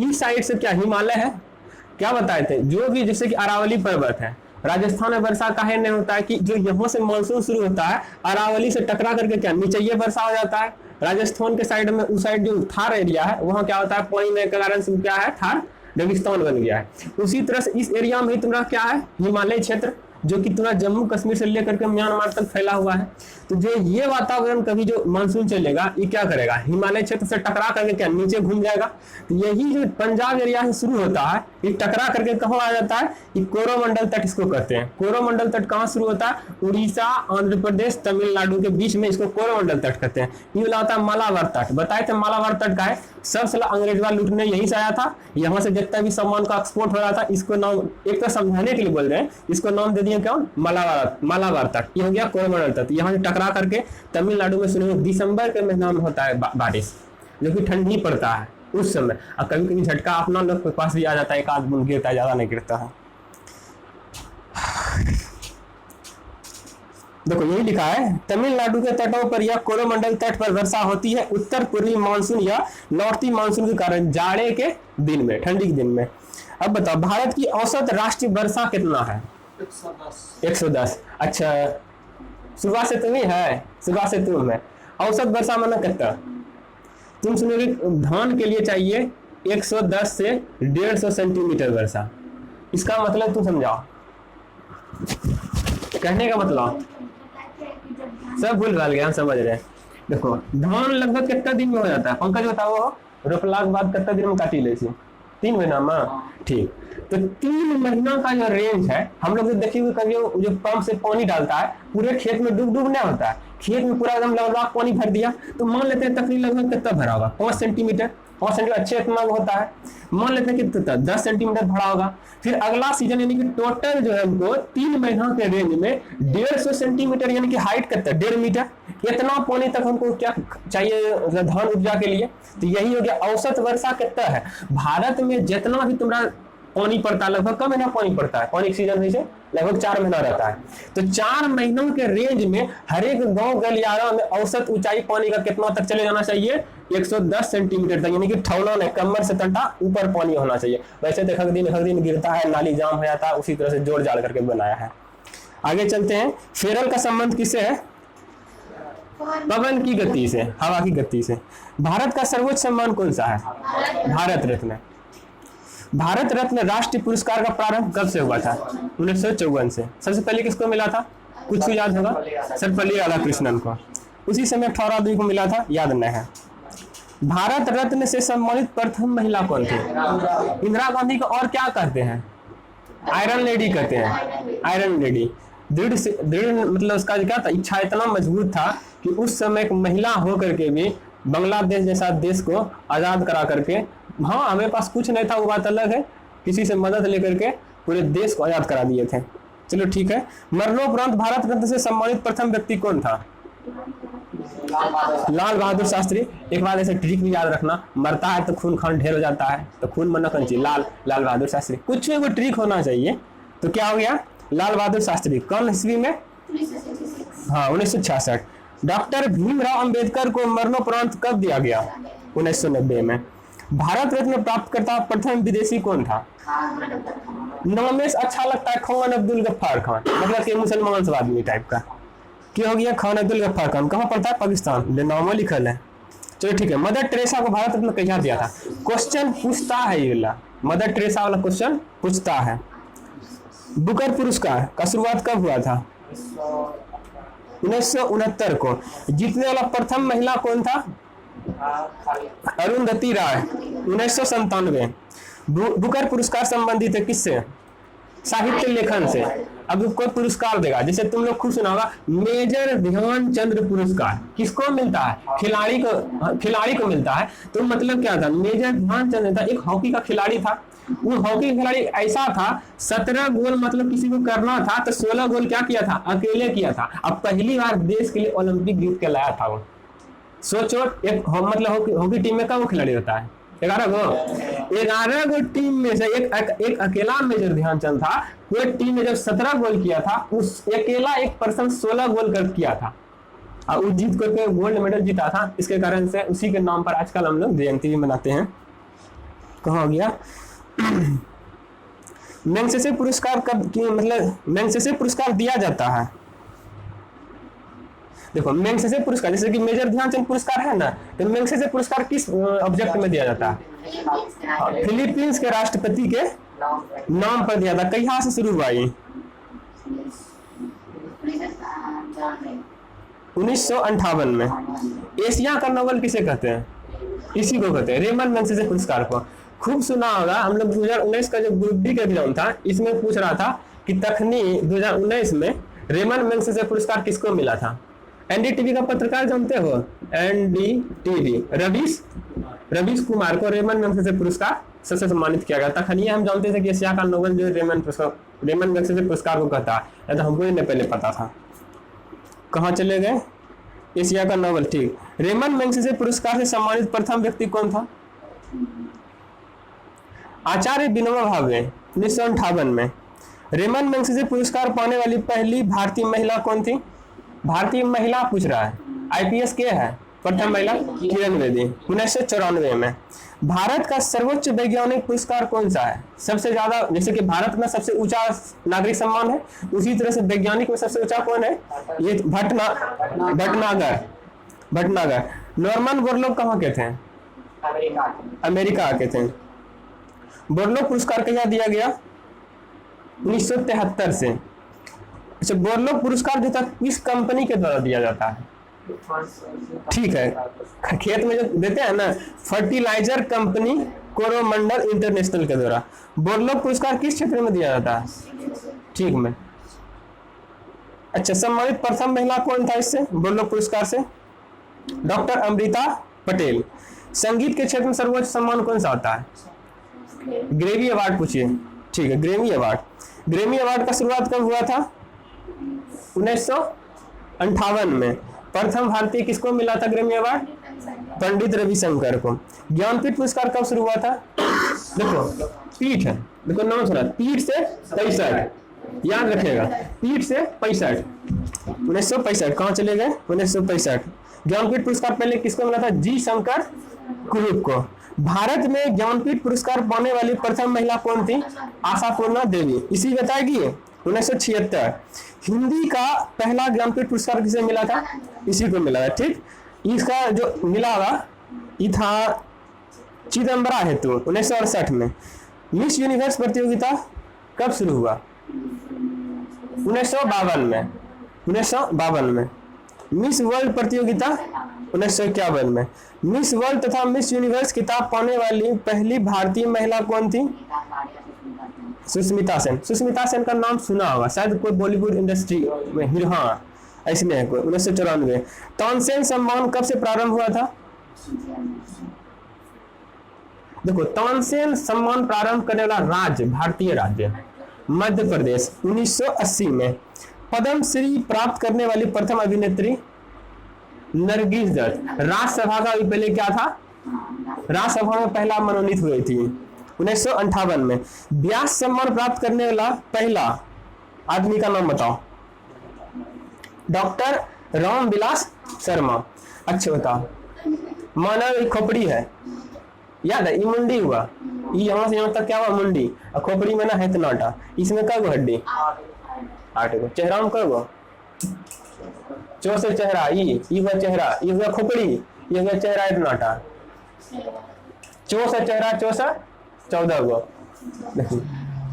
इस साइड से क्या हिमालय है, क्या बताए थे, जो भी जैसे कि अरावली पर्वत है, राजस्थान में वर्षा काहे नहीं होता है कि जो यहाँ से मानसून शुरू होता है अरावली से टकरा करके क्या नीचे ये वर्षा हो जाता है। राजस्थान के साइड में उस साइड जो थार एरिया है वहाँ क्या होता है, पानी में के कारण से क्या है, थार रेगिस्तान बन गया है। उसी तरह से इस एरिया में ही तुम्हारा क्या है, हिमालय क्षेत्र, जो कि तुम्हारा जम्मू कश्मीर से लेकर के म्यांमार तक फैला हुआ है। तो जो ये वातावरण कभी जो मानसून चलेगा ये क्या करेगा, हिमालय क्षेत्र से टकरा करके क्या नीचे घूम जाएगा। तो यही जो पंजाब एरिया से शुरू होता है ये टकरा करके कहाँ आ जाता है, ये कोरोमंडल तट इसको कहते हैं। कोरोमंडल तट कहाँ शुरू होता है, उड़ीसा, आंध्र प्रदेश, तमिलनाडु के बीच में इसको कोरोमंडल तट कहते हैं। ये वाला होता है मालाबार तट, बताए थे मालाबार तट का है, सब साला अंग्रेजवा लूटने यहीं से आया था, यहाँ से जितना भी सामान का एक्सपोर्ट हो रहा था इसको नाम एक तो समझाने के लिए बोल रहे हैं, इसको नाम दे दिए क्या, मालाबार तट। ये हो गया कोरोमंडल तट। यहाँ से टकरा करके तमिलनाडु में सुने दिसंबर के महीना में होता है बारिश, जो कि ठंड नहीं पड़ता है उस समय, और कभी कभी झटका अपना लोग के पास भी आ जाता है, एक आध बूंद गिरता है, ज्यादा नहीं गिरता है। देखो यही लिखा है, तमिलनाडु के तटों पर या कोरोमंडल तट पर वर्षा होती है उत्तर पूर्वी मानसून या नॉर्थी मानसून के कारण जाड़े के दिन में, ठंडी के दिन में। अब बताओ भारत की औसत राष्ट्रीय वर्षा कितना है? 110। अच्छा सुबह से तुम ही है, सुबह से तुम है। औसत वर्षा माना कितना? तुम सुनोगे धान के लिए चाहिए 110 से 150 सेंटीमीटर वर्षा। इसका मतलब तुम समझाओ, कहने का मतलब सब भूल भाल गया, हम समझ रहे हैं। देखो धान लगभग कितना दिन में हो जाता है पंकज बताओ? रोपला के बाद कितना दिन में काटी ले? 3 महीना में। ठीक, तो 3 महीना का जो रेंज है, हम लोग देखिए कभी जो पंप से पानी डालता है पूरे खेत में डूब नहीं होता है, खेत में पूरा एकदम लगभग पानी भर दिया, तो मान लेते हैं तकरीबन लगभग कितना भरा होगा? 5 सेंटीमीटर। 5 सेंटीमीटर अच्छे इतना होता है, मान लेते हैं कितना 10 सेंटीमीटर भरा होगा। फिर अगला सीजन यानी कि टोटल जो है हमको 3 महीना के रेंज में 150 सेंटीमीटर यानी कि हाइट कितना? 1.5 मीटर। इतना पानी तक हमको क्या चाहिए धान उपजा के लिए? तो यही हो गया औसत वर्षा कितना है। भारत में जितना भी तुम्हारा पानी पड़ता है, लगभग कम महीना पानी पड़ता है, पानी सीजन से लगभग 4 महीना रहता है, तो 4 महीनों के रेंज में हर एक गांव गलियारा में औसत ऊंचाई पानी का कितना तक चले जाना चाहिए? 110 सेंटीमीटर तक, यानी कि ठौला ने कमर से तंटा ऊपर पानी होना चाहिए। वैसे तो हर दिन गिरता है, नाली जाम हो जाता है, उसी तरह से जोड़ जाड़ करके बनाया है। आगे चलते हैं। फेरल का संबंध किससे है? पवन की गति से, हवा की गति से। भारत का सर्वोच्च सम्मान कौन सा है? भारत रत्न। भारत रत्न राष्ट्रीय पुरस्कार का प्रारंभ कब से हुआ था? 1954 से। सबसे पहले किसको मिला था? कुछ याद होगा? सर्वपल्ली राधाकृष्णन को। उसी समय 18 को मिला था, याद नहीं है। भारत रत्न से सम्मानित प्रथम महिला कौन थी? इंदिरा गांधी को और क्या कहते हैं? आयरन लेडी कहते हैं, आयरन लेडी। दृढ़ मतलब उसका क्या था? इच्छा इतना मजबूत था कि उस समय एक महिला होकर के भी बांग्लादेश जैसा देश को आजाद करा करके, हाँ हमें पास कुछ नहीं था वो बात अलग है, किसी से मदद लेकर के पूरे देश को आजाद करा दिए थे। चलो ठीक है। मरणोपरांत भारत रत्न से सम्मानित प्रथम व्यक्ति कौन था? लाल बहादुर शास्त्री। एक बात ऐसे ट्रिक भी याद रखना, मरता है तो खून खान ढेर हो जाता है, तो खून मरना कौन चाहिए? लाल बहादुर शास्त्री। कुछ में कोई ट्रिक होना चाहिए, तो क्या हो गया? लाल बहादुर शास्त्री। कौन ईस्वी में? हाँ 1966। डॉक्टर भीमराव अंबेडकर को मरणोपरांत कब दिया गया? 1990 में। भारत रत्न प्राप्तकर्ता प्रथम विदेशी कौन था? नाम से अच्छा लगता है, खान अब्दुल गफ्फार खान, मतलब कि मुसलमान सब आदमी टाइप का। क्या हो गया? खान अब्दुल गफ्फार खान। कहाँ पड़ता है? पाकिस्तान। नाम लिखल है। चलो ठीक है। मदर टेरेसा को भारत रत्न कैसा दिया था? क्वेश्चन पूछता है ये वाला, मदर टेरेसा वाला क्वेश्चन पूछता है। बुकर पुरस्कार का शुरुआत कब हुआ था? 1969 को। जीतने वाला प्रथम महिला कौन था? अरुंधति राय, 1997। बुकर पुरस्कार संबंधित है किससे? साहित्य लेखन से। अब कोई पुरस्कार देगा, जैसे तुम लोग खुद सुना होगा मेजर ध्यानचंद पुरस्कार किसको मिलता है? खिलाड़ी को मिलता है। तो मतलब क्या था? मेजर ध्यानचंद था, एक हॉकी का खिलाड़ी था। वो हॉकी खिलाड़ी ऐसा था, 17 गोल मतलब किसी को करना था तो 16 गोल क्या किया था? अकेले किया था। अब पहली बार देश के लिए ओलंपिक जीत के लाया था वो। सोचो, एक मतलब हॉकी टीम में कब खिलाड़ी होता है? 11 गो टीम में से एक अकेला मेजर ध्यानचंद था। वो टीम में जब 17 गोल किया था, उस अकेला एक पर्सन 16 गोल कर किया था और वो जीत करके गोल्ड मेडल जीता था। इसके कारण से उसी के नाम पर आजकल हम लोग जयंती भी मनाते हैं। कहाँ हो गया? मैग्सेसे पुरस्कार कब मतलब मैग्सेसे पुरस्कार दिया जाता है? देखो मैग्सेसे पुरस्कार जैसे कि मेजर ध्यानचंद पुरस्कार है ना, तो मैग्सेसे पुरस्कार किस ऑब्जेक्ट में दिया जाता है? फिलीपींस के राष्ट्रपति के नाम पर दिया था। कहाँ से शुरू हुआ ये? 1958 में। एशिया का नोबेल किसे कहते हैं? इसी को कहते हैं, रेमन मैग्सेसे पुरस्कार को। खूब सुना होगा, हम लोग 2019 का जो ग्रुप डी का एग्जाम था इसमें पूछ रहा था कि तखनी 2019 में रेमन मैग्सेसे पुरस्कार किसको मिला था? एनडीटीवी का पत्रकार जानते हो? एनडीटीवी रवीश कुमार को रेमन मैग्सेसे पुरस्कार से सम्मानित किया गया। तखनी हम जानते थे कि एशिया का नोबेल जो रेमन मैग्सेसे पुरस्कार को कहता है, तो हमको नहीं पहले पता था। कहाँ चले गए? एशिया का नोबेल। ठीक। रेमन मैग्सेसे पुरस्कार से सम्मानित प्रथम व्यक्ति कौन था? आचार्य विनोबा भावे, 1958 में। रेमन मैग्सेसे पुरस्कार पाने वाली पहली भारतीय महिला कौन थी? भारतीय महिला पूछ रहा है, आईपीएस के है प्रथम महिला किरण बेदी 1994 में। भारत का सर्वोच्च वैज्ञानिक पुरस्कार कौन सा है? सबसे ज्यादा, जैसे कि भारत में सबसे ऊंचा नागरिक सम्मान है, उसी तरह से वैज्ञानिक में सबसे ऊंचा कौन है? ये भटनागर। नॉर्मन बोरलॉग कहाँ के थे? अमेरिका के थे। बोरलॉग पुरस्कार कहाँ दिया गया? 1973 से। अच्छा, बोरलॉग पुरस्कार जो था किस कंपनी के द्वारा दिया जाता है? ठीक है, खेत में जो देते हैं ना, फर्टिलाइजर कंपनी कोरोमंडल इंटरनेशनल के द्वारा। बोरलॉग पुरस्कार किस क्षेत्र में दिया जाता है? ठीक में। अच्छा, सम्मानित प्रथम महिला कौन था इससे, बोरलॉग पुरस्कार से? डॉक्टर अमृता पटेल। संगीत के क्षेत्र में सर्वोच्च सम्मान कौन सा होता है? ग्रेमी अवार्ड पूछिए। ठीक है, ग्रेमी अवार्ड का शुरुआत कब हुआ था? 1958 में। प्रथम भारतीय किसको मिला था ग्रेमी अवार्ड? पंडित रविशंकर को। ज्ञानपीठ पुरस्कार कब शुरू हुआ था? देखो पीठ है, देखो नाम सुना, पीठ से 65, याद रखिएगा, पीठ से 65, 1965। कहाँ चले गए? 1965। ज्ञानपीठ पुरस्कार पहले किसको मिला था? जी शंकर कुरूप को। भारत में ज्ञानपीठ पुरस्कार पाने वाली प्रथम महिला कौन थी? आशापूर्णा देवी। इसी बताएगी 1976। हिंदी का पहला ज्ञानपीठ पुरस्कार किसे मिला था? इसी को मिला था। ठीक, इसका जो मिला हुआ ये था चिदम्बरा हेतु 1968 में। मिस यूनिवर्स प्रतियोगिता कब शुरू हुआ? 1952 में। मिस वर्ल्ड प्रतियोगिता 1951 में। मिस वर्ल्ड तथा मिस यूनिवर्स खिताब पाने वाली पहली भारतीय महिला कौन थी? सुष्मिता सेन। सुष्मिता सेन का नाम सुना होगा शायद, कोई बॉलीवुड इंडस्ट्री में हीरो, हाँ ऐसे में है कोई। 1994। तानसेन सम्मान कब से प्रारंभ हुआ था? देखो, तानसेन सम्मान प्रारंभ करने वाला राज्य, भारतीय राज्य मध्य प्रदेश 1980 में। पद्म श्री प्राप्त करने वाली प्रथम अभिनेत्री नरगिस दत्त। राज्यसभा का भी पहले क्या था? राज्यसभा में पहला मनोनीत हुई थी 1958 में। व्यास सम्मान प्राप्त करने वाला पहला आदमी का नाम बताओ। डॉक्टर रामविलास शर्मा। अच्छा बताओ, मानव खोपड़ी है, याद है? ये मुंडी हुआ, ये यहाँ से यहाँ तक क्या हुआ? मुंडी। और खोपड़ी में ना है तनाटा। इसमें क्या गो हड्डी? 8 गो। चेहरा में क्या गो? 64 चेहरा। ये हुआ चेहरा, ये हुआ खोपड़ी, ये हुआ चेहरा तनाटा। 64 चेहरा, 14 गो।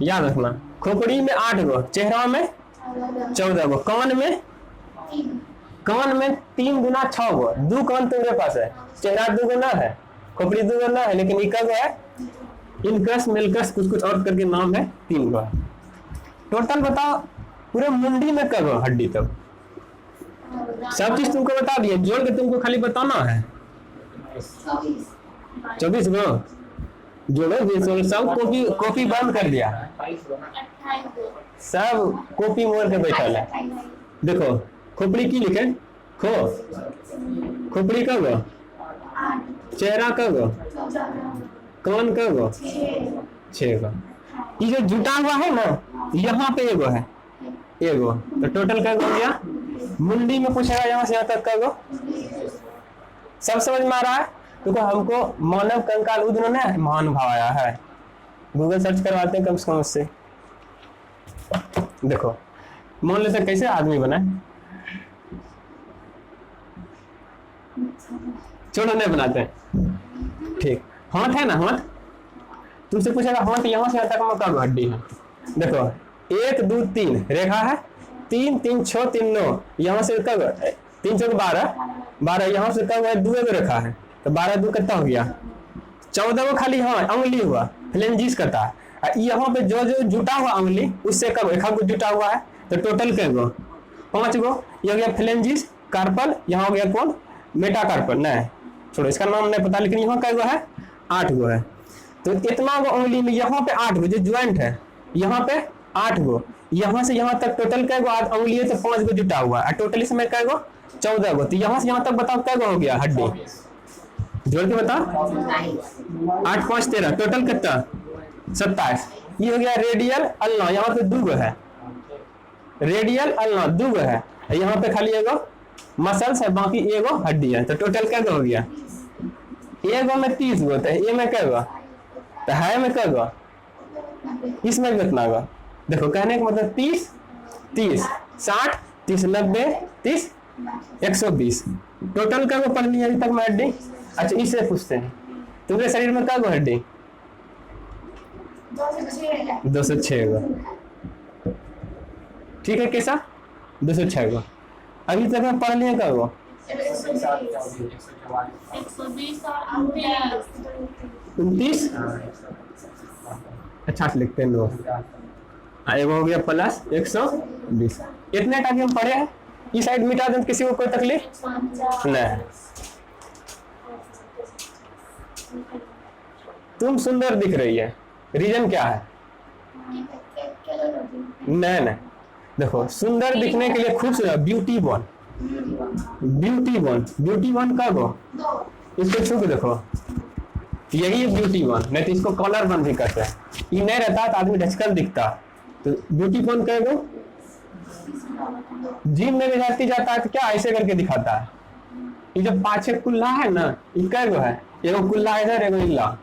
याद रखना, खोपड़ी में 8 गो, चेहरा में 14 गो, कान में 3 गुना 6 गो। 2 कान तुम्हारे पास है, चेहरा 2 गो ना है, खोपड़ी 2 गो ना है, लेकिन एक है इनकस मिलकस कुछ और करके नाम है, 3 गो। टोटल बताओ पूरे मुंडी में क्या गो हड्डी? तब सब चीज तुमको बता दिए, जोड़ के तुमको खाली बताना है। 24 गो जोड़ो, सब कॉपी बंद कर दिया, सब कॉपी मोड़ के बैठल है। देखो खोपड़ी की लिखे? खोपड़ी का गो, चेहरा का गो, कान का गो, 6 गो। ये जो जुटा हुआ है ना, यहाँ पे एगो है, एगो, तो टोटल क्या गो गया? मुंडी में पूछेगा यहाँ से यहाँ तक का गो। सब समझ में आ रहा है? क्योंकि हमको मानव कंकाल उन्होंने महान भावाया है। गूगल सर्च करवाते हैं कम से कम उससे। देखो मान लेते कैसे आदमी बना, छोड़ो नहीं बनाते हैं। ठीक, हाथ है ना, हाथ तुमसे पूछेगा हाथ यहाँ से यहाँ तक में कब हड्डी है? देखो 1 2 3 रेखा है, 3 3 6 3 9, यहाँ से कब 3 6 12, यहाँ से कब 2 रेखा है, तो 12 2 कितना हो गया? 14 को खाली हाँ अंगुली हुआ, फ्लेंजिस करता है। यहाँ पे जो जो जुटा हुआ अंगुली उससे कब 1 गो जुटा हुआ है, तो टोटल क्या गो? 5 गो। ये हो गया फ्लेंजिस, कार्पल, यहाँ हो गया कौन? मेटाकार्पल। नहीं छोड़ो, इसका नाम नहीं पता, लेकिन यहाँ क्या गो है? 8 गो है। तो इतना गो अंगुली में यहाँ पे 8 गो जो ज्वाइंट है, यहाँ पे 8 गो, यहाँ से यहाँ तक टोटल क्या गो अंगुली है? तो 5 गो जुटा हुआ है, टोटल इसमें क्या गो? 14 गो। तो यहाँ से यहाँ तक बताओ क्या गो हो गया हड्डी? जोड़ के बता। 8 5 13, टोटल कितना? 27। ये हो गया रेडियल अल्ना, यहाँ पे 2 गो है, रेडियल अल्ना 2 गो है, यहाँ पे खाली एगो मसल्स है, बाकी एगो हड्डी है। तो टोटल क्या हो गया? एगो में 30 गो, तो ए में क्या गो, तो है में क्या गो, इसमें कितना गो? देखो कहने का मतलब 30 30 60 30 90 30 120 टोटल क्या गो पढ़ लिया अभी तक में हड्डी? अच्छा इससे पूछते हैं तुम्हारे शरीर में क्या गो हड्डी? 206 गो। ठीक है कैसा? 206 गो। अभी तक में पढ़ लिया क्या गो? 29 अच्छा से लिखते हैं लोग। एगो हो गया प्लस 120। इतने टाइम हम पढ़े हैं। इस साइड मिटा दें किसी को कोई तकलीफ नहीं। तुम सुंदर दिख रही है, रीजन क्या है? नहीं देखो सुंदर दिखने के लिए खूबसूरत ब्यूटी बॉन, ब्यूटी बॉन का गो इसको छू के देखो, यही है ब्यूटी बॉन। नहीं तो इसको कॉलर बन भी करते हैं। ये नहीं रहता तो आदमी ढचकल दिखता। तो ब्यूटी बॉन क्या गो? जिम में भी जाती जाता है तो क्या ऐसे करके दिखाता है। ये जो पाछे कुल्ला है ना, ये क्या गो है? एगो कुल्ला इधर एगो इल्ला,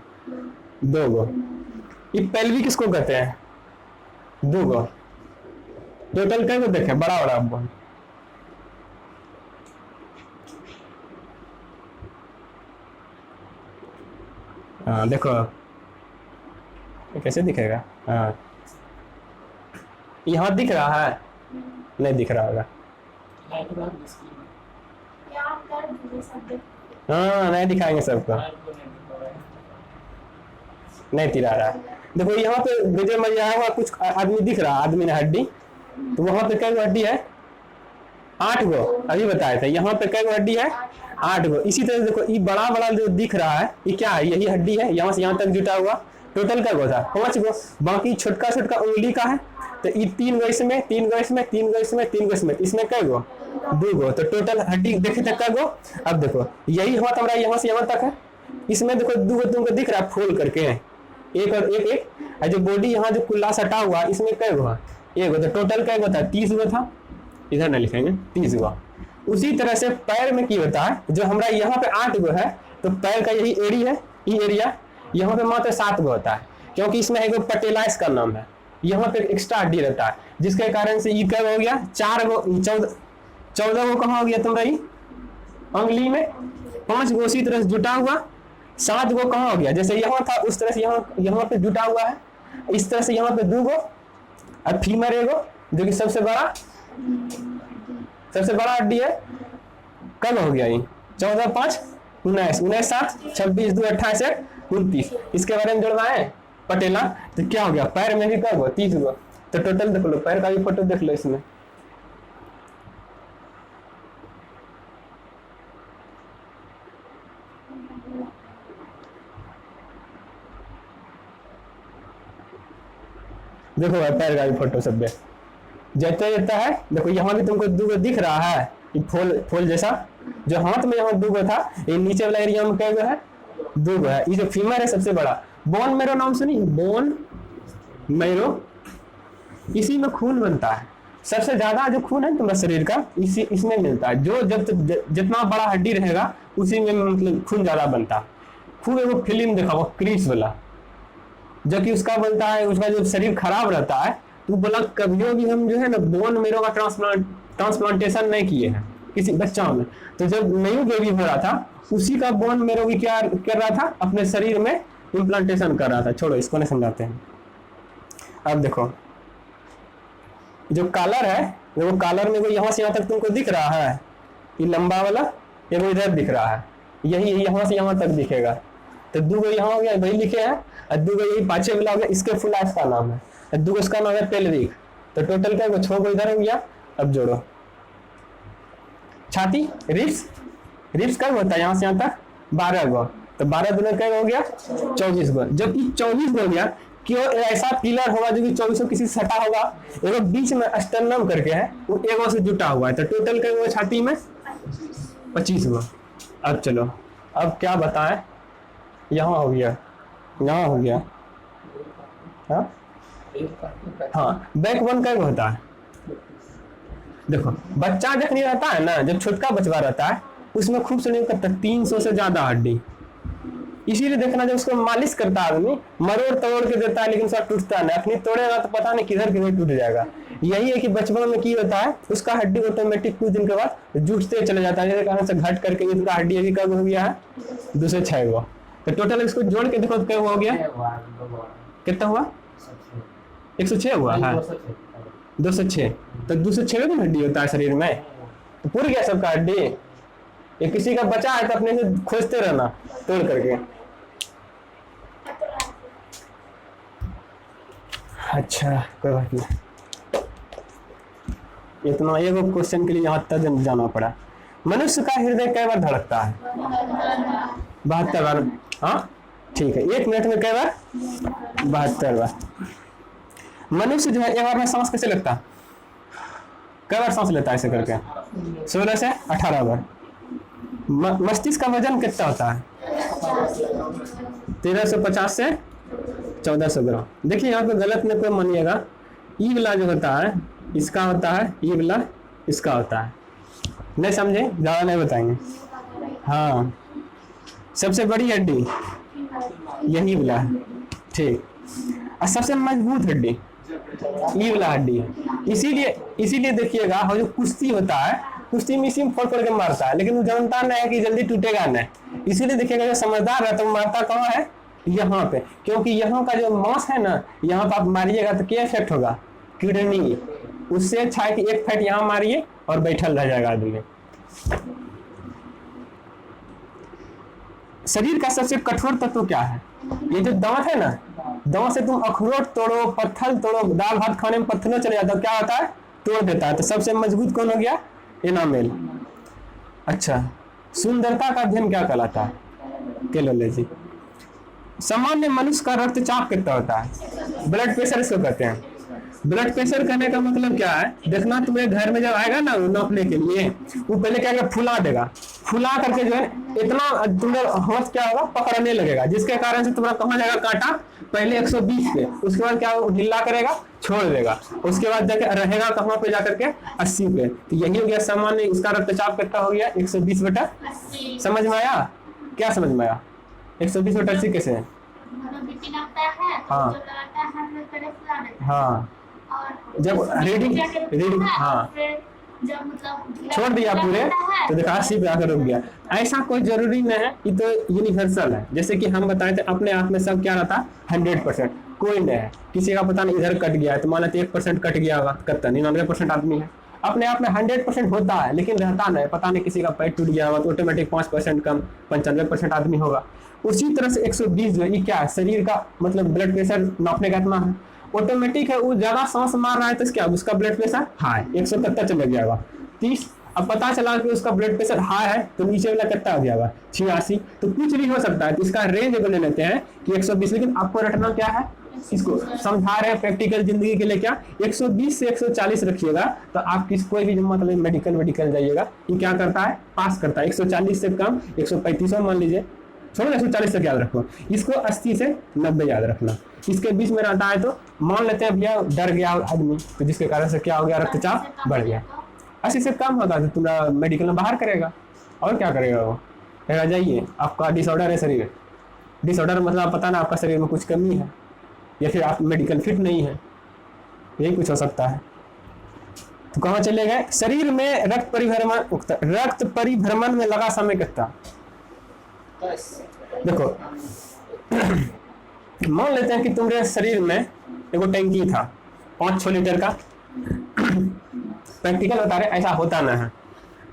2 गो। ये पेल्विक किसको कहते हैं? 2 गो। टोटल क्या गो देखे बड़ा बड़ा बोन? हाँ देखो कैसे दिखेगा। हाँ यहाँ दिख रहा है? नहीं दिख रहा होगा। हाँ नहीं दिखाएंगे सबको, नहीं तिरा रहा। देखो यहाँ पे गजर मजा हुआ कुछ आदमी दिख रहा, आदमी ने हड्डी, तो वहां पे क्या हड्डी है? 8 गो। अभी बताया था यहाँ पे क्या हड्डी है? 8 गो। इसी तरह देखो ये बड़ा बड़ा जो दिख रहा है ये क्या है? यही हड्डी है, यहाँ से यहाँ तक जुटा हुआ। टोटल क्या गो था? 5 गो। बाकी छोटका छोटका उंगली का है, तो ये 3 गो इसमें, 3 गो इसमें, 3 गो इसमें, 3 गो इसमें, इसमें क्या गो? 2 गो। तो टोटल हड्डी देखे तक क्या गो? अब देखो यही हाथ हमारा यहाँ से यहाँ तक है, इसमें देखो 2 गो तुमको दिख रहा है फोल्ड करके, एक और एक। और जो बॉडी यहाँ जो कुल्ला सटा हुआ इसमें क्या गो है? 1 गो। तो टोटल क्या गो था? 30 गो था। इधर ना लिखेंगे, 30 गो। उसी तरह से पैर में क्या होता है? जो हमारा यहाँ पे 8 गो है, तो पैर का यही एरी है, ये एरिया यहाँ पे मात्र 7 गो होता है, क्योंकि इसमें एक पटेला इसका नाम है। यहाँ पे एक्स्ट्रा हड्डी रहता है, जिसके कारण से ये क्या हो गया? 4 गो 14 गो कहाँ हो गया तुम्हारा? ये अंगुली में 5 गो उसी तरह से जुटा हुआ। 7 गो कहाँ हो गया? जैसे यहाँ था उस तरह से यहाँ पे जुटा हुआ है। इस तरह से यहाँ पे 2 गो। अब फीमर एगो जो कि सबसे बड़ा हड्डी है। कब हो गया ये? 14 5 19 19 7 26 2 28 1 29। इसके बारे में जुड़वाए पटेला, तो क्या हो गया? पैर में भी कब हो? 30 गो। तो टोटल देख लो, पैर का भी फोटो देख लो इसमें। देखो पैर का भी फोटो सब जैसा जैसा है। देखो यहाँ भी तुमको 2 गो दिख रहा है, ये फूल जैसा। जो हाथ में यहाँ 2 गो था, ये नीचे वाला एरिया में क्या गो है? 2 गो है। ये जो फीमर है सबसे बड़ा, बोन मैरो नाम सुनी? बोन मैरो, इसी में खून बनता है। सबसे ज्यादा जो खून है तुम्हारे शरीर का इसमें मिलता है। जो जब जितना बड़ा हड्डी रहेगा उसी में मतलब खून ज्यादा बनता है। खूब एगो फिल्म देखा वो क्रीस वाला, जबकि उसका बनता है, उसका जब शरीर खराब रहता है तो बोला कभी भी हम जो है ना बोन मेरो का ट्रांसप्लांटेशन नहीं किए हैं किसी बच्चा में। तो जब न्यू बेबी हो रहा था उसी का बोन मेरो भी क्या कर रहा था? अपने शरीर में इम्प्लांटेशन कर रहा था। छोड़ो इसको नहीं समझाते हैं। अब देखो जो कॉलर है, वो कॉलर में यहाँ से यहाँ तक तुमको दिख रहा है, ये लंबा वाला ये इधर दिख रहा है, यही यहाँ से यहाँ तक दिखेगा। तो 2 गो यहाँ हो गया, वही लिखे हैं। और 2 गो यही पाछे वाला हो गया, इसके फुल आइस का नाम है। 2 गो इसका नाम है पेल्विक। तो टोटल क्या 6 गो इधर हो गया। अब जोड़ो छाती, रिब्स कब होता है? यहाँ से यहाँ तक 12 गो। तो 12 दूना क्या हो गया? 24 गो। जब 24 गो हो गया, क्यों ऐसा पिलर होगा जो कि 24 किसी से सटा होगा? एगो बीच में स्टर्नम करके है, वो एगो से जुटा हुआ है। तो टोटल क्या हुआ छाती में? 25 गो। अब चलो अब क्या बताएं? यहाँ हो गया, यहाँ हो गया। हाँ बैक बोन क्या होता है? देखो बच्चा जब नहीं रहता है ना, जब छोटका बचवा रहता है उसमें खूब से नहीं करता 300 से ज्यादा हड्डी। इसीलिए देखना जब उसको मालिश करता है आदमी मरोड़ तोड़ के देता है लेकिन उसका टूटता नहीं, अपनी तोड़ेगा तो पता नहीं किधर किधर टूट जाएगा। यही है कि बचपन में की होता है उसका हड्डी ऑटोमेटिक कुछ दिन के बाद जुटते चले जाता है, जिसके कारण से घट करके इसका हड्डी अभी कब हो गया है 206 हुआ। तो टोटल इसको जोड़ के देखो क्या हो गया, कितना हुआ 106 हुआ है 206। तो 206 की हड्डी होता है शरीर में, तो पूरी गया सबका हड्डी। ये किसी का बचा है तो अपने से खोजते रहना तोड़ करके। अच्छा कोई बात नहीं, इतना एक क्वेश्चन के लिए यहाँ तक जाना पड़ा। मनुष्य का हृदय कई बार धड़कता है? 72 बार। हाँ ठीक है, 1 मिनट में कई बार? 72 बार। मनुष्य जो है एक बार में सांस कैसे लगता है, कई बार सांस लेता है ऐसे करके? 16 से 18 बार। मस्तिष्क का वजन कितना होता है? 1350 से 1400 ग्राम। देखिए यहाँ पे गलत में कोई मानिएगा, ई वाला जो होता है इसका होता है, ई वाला इसका होता है। नहीं समझे, ज्यादा नहीं बताएंगे। हाँ सबसे बड़ी हड्डी यही वाला है, ठीक। और सबसे मजबूत हड्डी ई वाला हड्डी है। इसीलिए देखिएगा जो कुश्ती होता है, कुश्ती में इसी में फोड़ के मारता है, लेकिन वो जानता नहीं है कि जल्दी टूटेगा नहीं। इसीलिए देखिएगा जो समझदार है तो मारता कहाँ है, यहाँ पे, क्योंकि यहाँ का जो मांस है ना, यहाँ पे आप मारिएगा तो क्या इफेक्ट होगा, किडनी। उससे अच्छा है कि एक फैट यहाँ मारिए और बैठल रह जाएगा आदमी। शरीर का सबसे कठोर तत्व क्या है? ये जो दांत है ना, दांत से तुम अखरोट तोड़ो, पत्थर तोड़ो, दाल भात खाने में पत्थर चले जाता है, क्या होता है, तोड़ देता है। तो सबसे मजबूत कौन हो गया? एनामेल। अच्छा, सुंदरता का अध्ययन क्या कहलाता है? कैलोलॉजी। सामान्य मनुष्य का रक्तचाप कितना होता है? ब्लड प्रेशर इसको कहते हैं। ब्लड प्रेशर कहने का मतलब क्या है, देखना तुम्हें घर में जब आएगा ना नापने के लिए, वो पहले क्या करेगा, फुला देगा। फुला करके जो है इतना तुम्हारा हाथ क्या होगा, पकड़ने लगेगा, जिसके कारण से तुम्हारा कहाँ जाएगा कांटा, पहले 120 पे, उसके बाद क्या ढीला करेगा, छोड़ देगा, उसके बाद जाके रहेगा कहाँ पे जाकर के 80 पे। तो यही हो गया सामान्य, इसका रक्तचाप कितना हो गया, 120/80। समझ में आया? क्या समझ में आया? 120/80 कैसे है? हाँ हाँ, जब रीडिंग हाँ जब मतलब छोड़ दिया पूरे तो देखा 80 पे आकर रुक गया। ऐसा कोई जरूरी नहीं है, ये तो यूनिवर्सल है। जैसे कि हम बताए थे अपने आप में सब क्या रहता है 100%, कोई नहीं है। किसी का पता नहीं इधर कट गया है तो मान लेते 1% कट गया होगा, कटता 99% आदमी है। अपने आप में 100% होता है लेकिन रहता नहीं, पता नहीं किसी का पैर टूट गया होगा तो ऑटोमेटिक 5% कम 95% आदमी होगा। उसी तरह से 120 जो ये क्या है, शरीर का मतलब ब्लड प्रेशर नापने का इतना है, ऑटोमेटिक है। वो ज्यादा सांस मार रहा है तो क्या उसका ब्लड प्रेशर हाई 170 चला जाएगा 30। अब पता चला कि उसका ब्लड प्रेशर हाई है तो नीचे वाला कितना हो जाएगा 86। तो कुछ भी हो सकता है। तो इसका रेंज ले लेते हैं कि 120, लेकिन आपको रखना क्या है, इसको समझा रहे हैं प्रैक्टिकल जिंदगी के लिए क्या, 120 से 140 रखिएगा तो आप कोई भी मतलब मेडिकल जाइएगा, ये क्या करता है, पास करता है। 140 से कम 135 मान लीजिए, छोड़ो 140 तक याद रखो, इसको 80 से 90 याद रखना। इसके बीच में रहता है तो मान लेते हैं भैया डर गया आदमी, तो जिसके कारण से क्या हो गया, रक्तचाप बढ़ गया। 80 से कम होता है तो तुम्हारा मेडिकल में बाहर करेगा। और क्या करेगा वो, कहेगा जाइए आपका डिसऑर्डर है शरीर। डिसऑर्डर मतलब पता ना आपका शरीर में कुछ कमी है या फिर आप मेडिकल फिट नहीं है, यही कुछ हो सकता है। तो कहाँ चले गए, शरीर में रक्त परिभ्रमण में लगा समय कितना। देखो मान लेते हैं कि तुम्हारे शरीर में एगो टैंकी था 5-6 लीटर का। प्रैक्टिकल बता रहे, ऐसा होता ना है।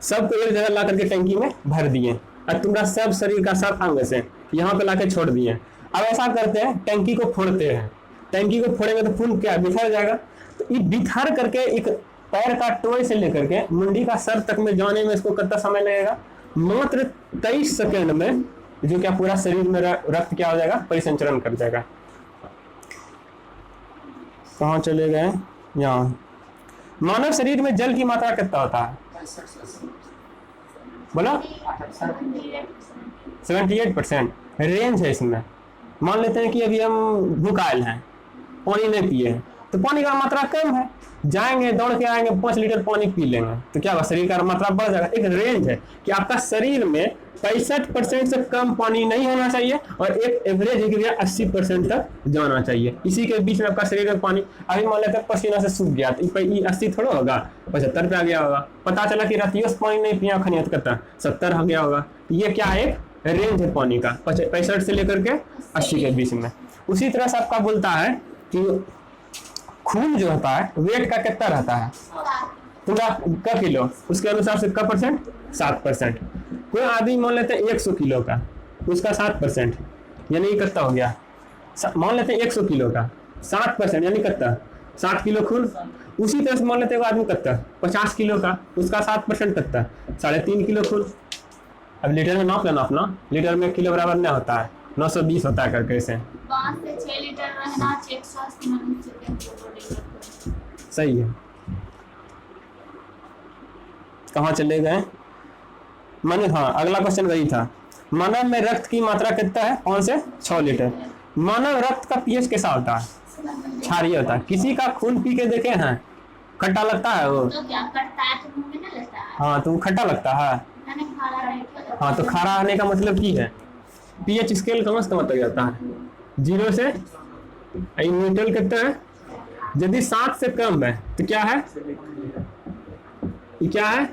सबको एक जगह ला करके टैंकी में भर दिए और तुम्हारा सब शरीर का सब अंग से यहाँ पे लाके छोड़ दिए। अब ऐसा करते हैं, टैंकी को फोड़ते हैं। टैंकी को फोड़ेंगे तो खून क्या बिखर जाएगा। तो ये बिखर करके एक पैर का टोए से लेकर के मुंडी का सर तक में जाने में इसको कितना समय लगेगा, मात्र 23 सेकेंड में, जो क्या पूरा शरीर में रक्त क्या हो जाएगा, परिसंचरण कर जाएगा। कहाँ चले गए, यहाँ। मानव शरीर में जल की मात्रा कितना होता है, बोला 78%। रेंज है इसमें। मान लेते हैं कि अभी हम भूख आयल हैं, पानी नहीं पिए, तो पानी का मात्रा कम है, जाएंगे दौड़ के आएंगे 5 लीटर पानी पी लेंगे तो क्या होगा, शरीर का मात्रा बढ़ जाएगा। एक रेंज है कि आपका शरीर में 65% से कम पानी नहीं होना चाहिए और एक एवरेज है कि 80% तक जाना चाहिए। इसी के बीच में आपका शरीर में पानी, अभी मान लेते हैं पसीना से सूख गया तो 80 थोड़ा होगा, 75 पे आ गया होगा। पता चला कि रातियों से पानी नहीं पिया खनियत करता 70 हो गया होगा। ये क्या है, एक रेंज है पानी का 65 से लेकर के 80 के बीच में। उसी तरह से आपका बोलता है कि खून जो होता है वेट का कितना रहता है, पूरा क किलो, उसके अनुसार से क परसेंट 7%। कोई आदमी मान लेते हैं 100 किलो का, उसका 7%, यानी कितना हो गया, मान लेते हैं 100 किलो का 7% यानी कितना 60 किलो खून। उसी तरह से मान लेते हैं आदमी कितना 50 किलो का, उसका 7% कितना 3.5 किलो खून। अब लीटर में नाप लेना अपना, लीटर में किलो बराबर नहीं होता है, 920 होता है करके से 5 से 6 लीटर रहना, 180 मिलीलीटर। सही है। कहाँ चले गए माने, हाँ अगला क्वेश्चन वही था। मानव में रक्त की मात्रा कितना है, 5 से 6 लीटर। मानव रक्त का पीएच कैसा होता है, क्षारीय होता है। किसी का खून पी के देखे हैं, खट्टा लगता है वो, तो क्या करता है, तो मुंह में ना लगता है। हाँ तो खट्टा लगता है। मैंने खारा नहीं किया। हाँ तो खारा आने का मतलब की है, पीएच स्केल कम से कम तक जाता है 0 से, न्यूट्रल कितना है, यदि 7 से कम है तो क्या है, ये क्या है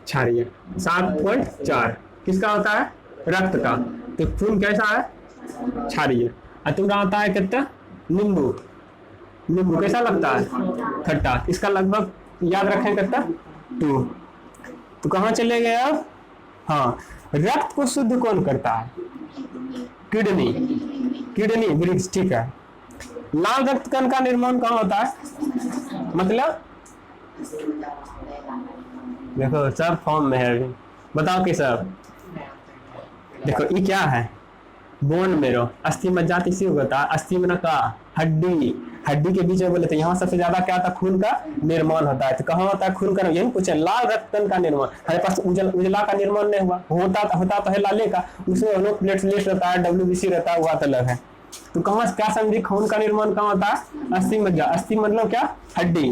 क्षारीय। 7.4 किसका होता है, रक्त का। तो खून कैसा है, क्षारीय। और तुम्हारा आता है कितना, नींबू। नींबू कैसा लगता है, खट्टा। इसका लगभग याद रखें कितना 2। तो कहाँ चले गए अब, हाँ रक्त को शुद्ध कौन करता है, किडनी, किडनी ब्रिज, ठीक है। लाल रक्त कण का निर्माण कहाँ होता है, मतलब देखो सब फॉर्म में है अभी, बताओ कि सब देखो ये क्या है, बोन मेरो, अस्थि मज्जा इसी होता है, अस्थि में का हड्डी, हड्डी के बीच में बोले तो यहाँ सबसे ज्यादा क्या होता है, खून का निर्माण होता है। तो कहाँ होता है खून का, यही पूछे, लाल रक्त कण का निर्माण। हमारे पास उजला का निर्माण नहीं हुआ, होता तो है लाले का, उसमें प्लेटलेट रहता है, WBC रहता है, हुआ तो अलग है। तो कहाँ क्या समझी, खून का निर्माण कहाँ होता है, अस्थि मज्जा। अस्थि मतलब क्या, हड्डी।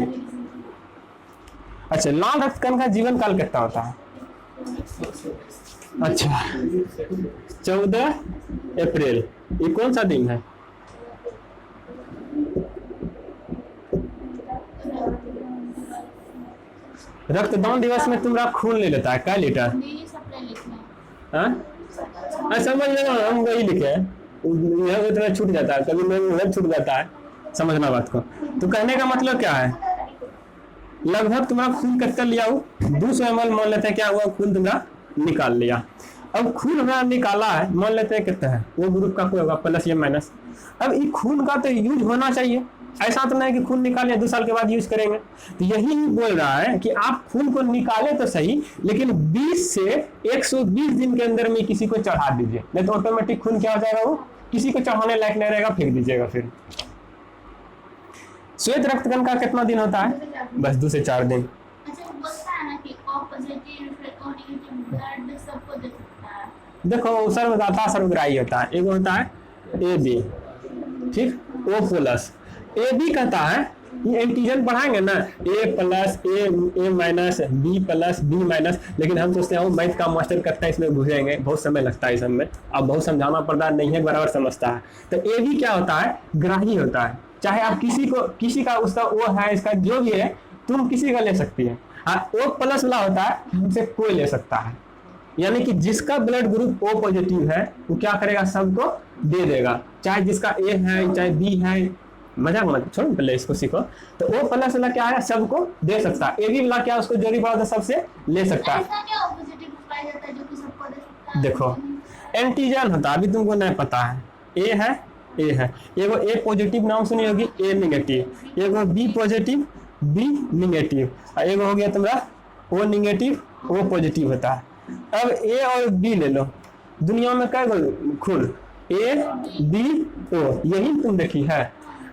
अच्छा लाल रक्त कण का जीवन काल कितना होता है, अच्छा 14 अप्रैल, ये कौन सा दिन है, रक्तदान दिवस में तुम्हारा खून ले लेता है क्या लीटर, समझ लेना, हम वही लिखे हैं, तो छूट जाता है कभी नहीं, छूट जाता है, समझना बात को। तो कहने का मतलब क्या है, लगभग तुम्हारा खून कितना लिया हो, 200 ml मान लेते हैं क्या हुआ, खून तुम्हारा निकाल लिया। अब खून हमारा निकाला है, मान लेते हैं कितना है, वो ग्रुप का कोई होगा प्लस या माइनस। अब ये खून का तो यूज होना चाहिए, ऐसा तो नहीं कि खून निकाले 2 साल के बाद यूज करेंगे। तो यही बोल रहा है कि आप खून को निकाले तो सही, लेकिन 20 से 120 दिन के अंदर में किसी को चढ़ा दीजिए, नहीं तो ऑटोमेटिक खून क्या हो जाएगा, वो किसी को चढ़ाने लायक नहीं रहेगा, फेंक दीजिएगा। फिर श्वेत रक्तकण का कितना दिन होता है, बस 2 से 4 दिन। देखो सर्वदाता सर्वग्राही होता है, एक होता है AB, ठीक, O+। AB कहता है, ये एंटीजन पढ़ाएंगे ना, A+, A- B+, लेकिन हम सोचते हैं मैथ का मास्टर करता है, इसमें घुसेंगे, बहुत समय लगता है इस सब में, अब बहुत समझाना पड़ता नहीं है, बराबर समझता है। तो AB क्या होता है, ग्राही होता है, चाहे आप किसी का उसका वो है, इसका जो भी है, तुम किसी का ले सकती है। O+ वाला होता है, हमसे कोई ले सकता है, यानी कि जिसका ब्लड ग्रुप O पॉजिटिव है वो क्या करेगा, सबको दे देगा, चाहे जिसका A है चाहे B है, मजाक मत छोड़, पहले इसको सीखो। तो O+ वाला क्या है, सबको दे सकता है। AB वाला क्या, उसको जरूरी पड़ा तो सबसे ले सकता है। देखो एंटीजन होता है, अभी तुमको नहीं पता है, A है, एगो A पॉजिटिव नाम सुनी होगी, A नेगेटिव, एगो B पॉजिटिव, B नेगेटिव, और एगो हो गया तुम्हारा O नेगेटिव, O पॉजिटिव होता है। अब A और B ले लो, दुनिया में कई खून, A B O, यही तुम देखी है।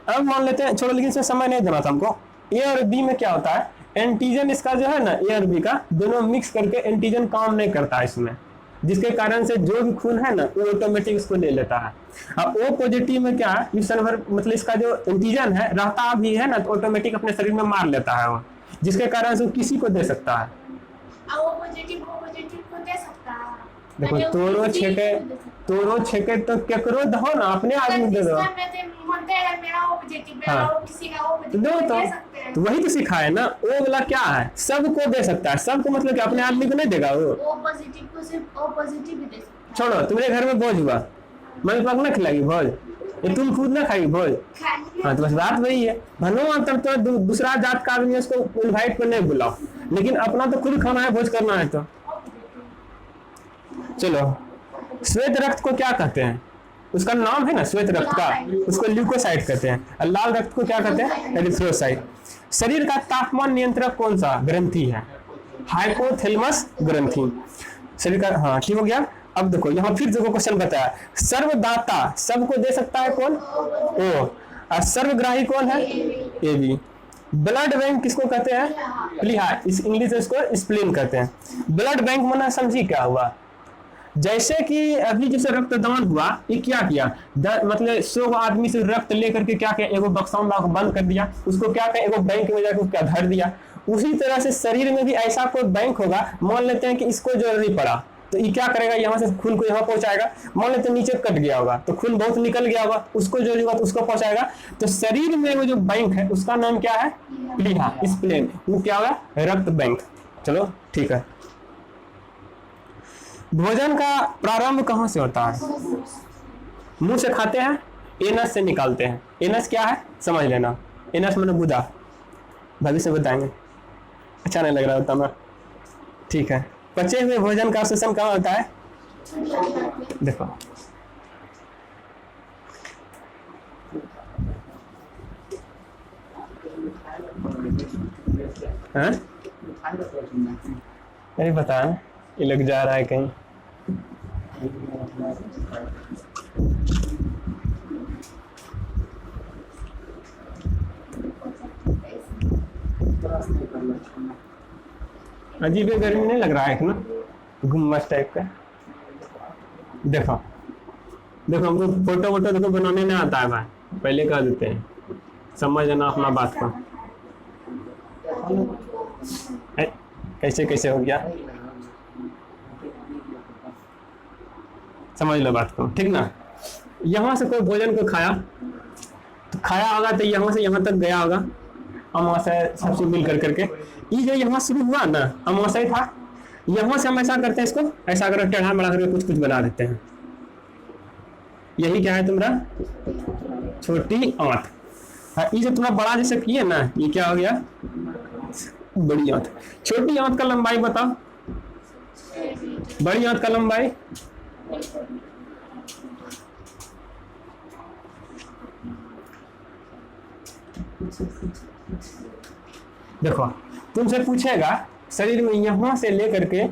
अब मान लेते हैं, छोड़ो, लेकिन इसमें समय नहीं देना था हमको। A और B में क्या होता है, एंटीजन इसका जो है ना, A और B का दोनों मिक्स करके एंटीजन काम नहीं करता है इसमें। जिसके कारण से जो भी खून है ना वो ऑटोमेटिक इसको ले लेता है। अब ओ पॉजिटिव में क्या है, सर्वर मतलब इसका जो एंटीजन है रहता भी है ना तो ऑटोमेटिक अपने शरीर में मार लेता है वो, जिसके कारण से वो किसी को दे सकता है। वो पॉजिटिव को दे सकता है। देखो तोरो छेके तो केकरो दहो ना, अपने आदमी दे दो। दो तो वही तो सिखाए ना, वो वाला क्या है सबको दे सकता है, सबको मतलब कि अपने आदमी को नहीं देगा वो पॉजिटिव को सिर्फ ओ पॉजिटिव ही दे सकता है। छोड़ो, तुम्हारे घर में भोज हुआ, मम्मी पापा ना खिलाएगी भोज, ये तुम खुद ना खाएगी भोज। हाँ तो बस बात वही है, भनो तब तो दूसरा जात का आदमी उसको इनवाइट पर नहीं बुलाओ, लेकिन अपना तो खुद खाना है, भोज करना है। तो चलो, श्वेत रक्त को क्या कहते हैं? उसका नाम है ना श्वेत रक्त का, उसको ल्यूकोसाइट कहते हैं। और लाल रक्त को क्या कहते हैं? एरिथ्रोसाइट। शरीर का तापमान नियंत्रक कौन सा ग्रंथि है? हाइपोथैलेमस ग्रंथि। शरीर का, हाँ ठीक हो गया। अब देखो यहाँ फिर देखो क्वेश्चन बताया, सर्वदाता सबको दे सकता है कौन? ओ। और सर्वग्राही कौन है? A B. ब्लड बैंक किसको कहते हैं? प्लीहा, इस इंग्लिश में इसको स्प्लीन कहते हैं। ब्लड बैंक माना समझी क्या हुआ? जैसे कि अभी जैसे रक्तदान हुआ, ये क्या किया, मतलब 100 आदमी से रक्त लेकर के क्या किया, एगो बक्सा में बंद कर दिया, उसको क्या किया, एगो बैंक में जाकर क्या धर दिया। उसी तरह से शरीर में भी ऐसा कोई बैंक होगा, मान लेते हैं कि इसको जरूरी पड़ा तो ये क्या करेगा, यहाँ से खून को यहाँ पहुंचाएगा। मान लेते हैं नीचे कट गया होगा तो खून बहुत निकल गया होगा, उसको जरूरी होगा तो उसको पहुंचाएगा। तो शरीर में वो जो बैंक है उसका नाम क्या है? प्लीहा, स्प्लेन। वो क्या होगा? रक्त बैंक। चलो ठीक है। भोजन का प्रारंभ कहाँ से होता है? मुंह से खाते हैं, एनस से निकालते हैं। एनस क्या है समझ लेना, एनस मैंने बुदा, भविष्य बताएंगे, अच्छा नहीं लग रहा होता मैं, ठीक है। पचे हुए भोजन का अवशोषण कहाँ होता है? देखो हाँ? अरे बता, ये लोग जा रहा है कहीं। अजीब गर्मी नहीं लग रहा है ना, गुम्बद टाइप का। देखो देखो हमको फोटो वोटो देखो बनाने नहीं आता है भाई, पहले कह देते हैं, समझ लेना अपना बात को। कैसे कैसे हो गया, समझ लो बात को, ठीक ना। यहाँ से कोई भोजन को खाया तो खाया होगा तो यहाँ से यहाँ तक गया होगा, अमाशय सबसे मिल कर करके। ये जो यहाँ शुरू हुआ ना अमाशय था, यहाँ से हम ऐसा करते हैं, इसको ऐसा कर टेढ़ा बड़ा करके कुछ कुछ बना देते हैं। यही क्या है तुम्हारा? छोटी आंत। हाँ, ये जो तुम्हारा बड़ा जैसे किए ना, ये क्या हो गया? बड़ी आंत। छोटी आंत का लंबाई बताओ, बड़ी आंत का लंबाई? देखो तुमसे पूछेगा शरीर में यहाँ से लेकर के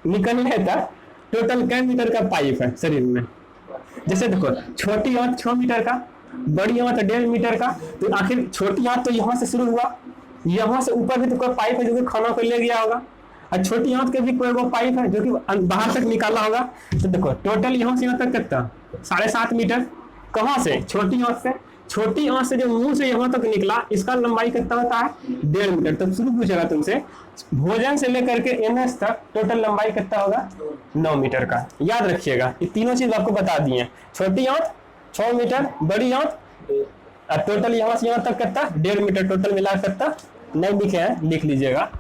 निकलने तक टोटल कै मीटर का पाइप है शरीर में। जैसे देखो छोटी आंत 6 मीटर का, बड़ी आंत 1.5 मीटर का, तो आखिर छोटी आंत तो यहाँ से शुरू हुआ, यहाँ से ऊपर भी तो कोई पाइप है जो कि खाना को ले गया होगा, और छोटी आंत के भी कोई वो पाइप है जो कि बाहर तक निकाला होगा। तो देखो टोटल यहाँ से यहाँ तक कितना? 7.5 मीटर। कहाँ से? छोटी आंत से। छोटी आंत से जो मुंह से यहाँ तक निकला, इसका लंबाई कितना होता है? 1.5 मीटर। तब शुरू पूछेगा तुमसे भोजन से लेकर के एनएस तक टोटल लंबाई कितना होगा? 9 मीटर का। याद रखिएगा, ये तीनों चीज आपको बता दिए। छोटी आंत 6 मीटर, बड़ी आंत और टोटल यहाँ से यहाँ तक कितना? 1.5 मीटर। टोटल मिला कितना? नहीं लिखे हैं, लिख लीजिएगा,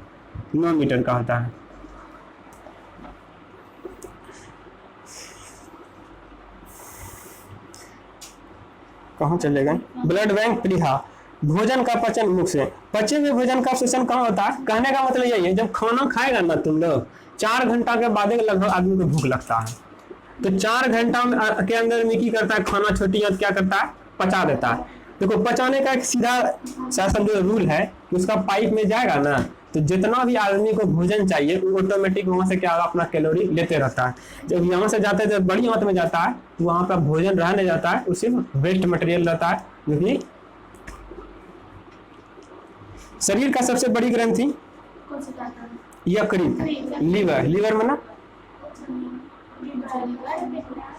9 मीटर का होता है। कहाँ चले गए? ब्लड बैंक प्लीहा। भोजन का पचन मुख से। पचे हुए भोजन का अवशोषण कहाँ होता है? कहने का मतलब यही है, जब खाना खाएगा ना तुम लोग, 4 घंटा के बाद लगभग आदमी को भूख लगता है, तो 4 घंटा के अंदर में की करता है खाना, छोटी आंत क्या करता है? पचा देता है। देखो पचाने का एक सीधा सा जो रूल है, उसका पाइप में जाएगा ना, तो जितना भी आदमी को भोजन चाहिए वो ऑटोमेटिक वहां से क्या होगा? अपना कैलोरी लेते रहता है। जब यहाँ से जाता है, जब बड़ी आंत में जाता है तो वहां पर भोजन रहने जाता है, वो सिर्फ वेस्ट मटेरियल रहता है। जो कि शरीर का सबसे बड़ी ग्रंथि यकृत, लीवर। लीवर में ना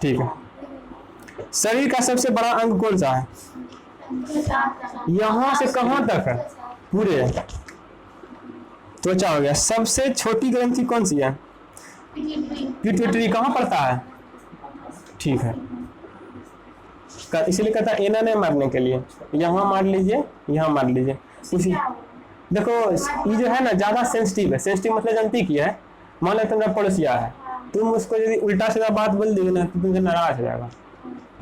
ठीक है। शरीर का सबसे बड़ा अंग कौन सा है? यहाँ से कहाँ तक है? पूरे त्वचा हो गया। सबसे छोटी ग्रंथि कौन सी है? पिट्यूटरी। कहाँ पड़ता है? ठीक है, इसीलिए कहता है एना नहीं मारने के लिए। यहाँ मार लीजिए, यहाँ मार लीजिए। उसी देखो ये जो है ना ज्यादा सेंसिटिव है। सेंसिटिव मतलब जानती की है? मान लो तुम्हारा पड़ोसिया है, तुम उसको यदि उल्टा सीधा बात बोल दोगे ना तो तुमसे नाराज हो जाएगा।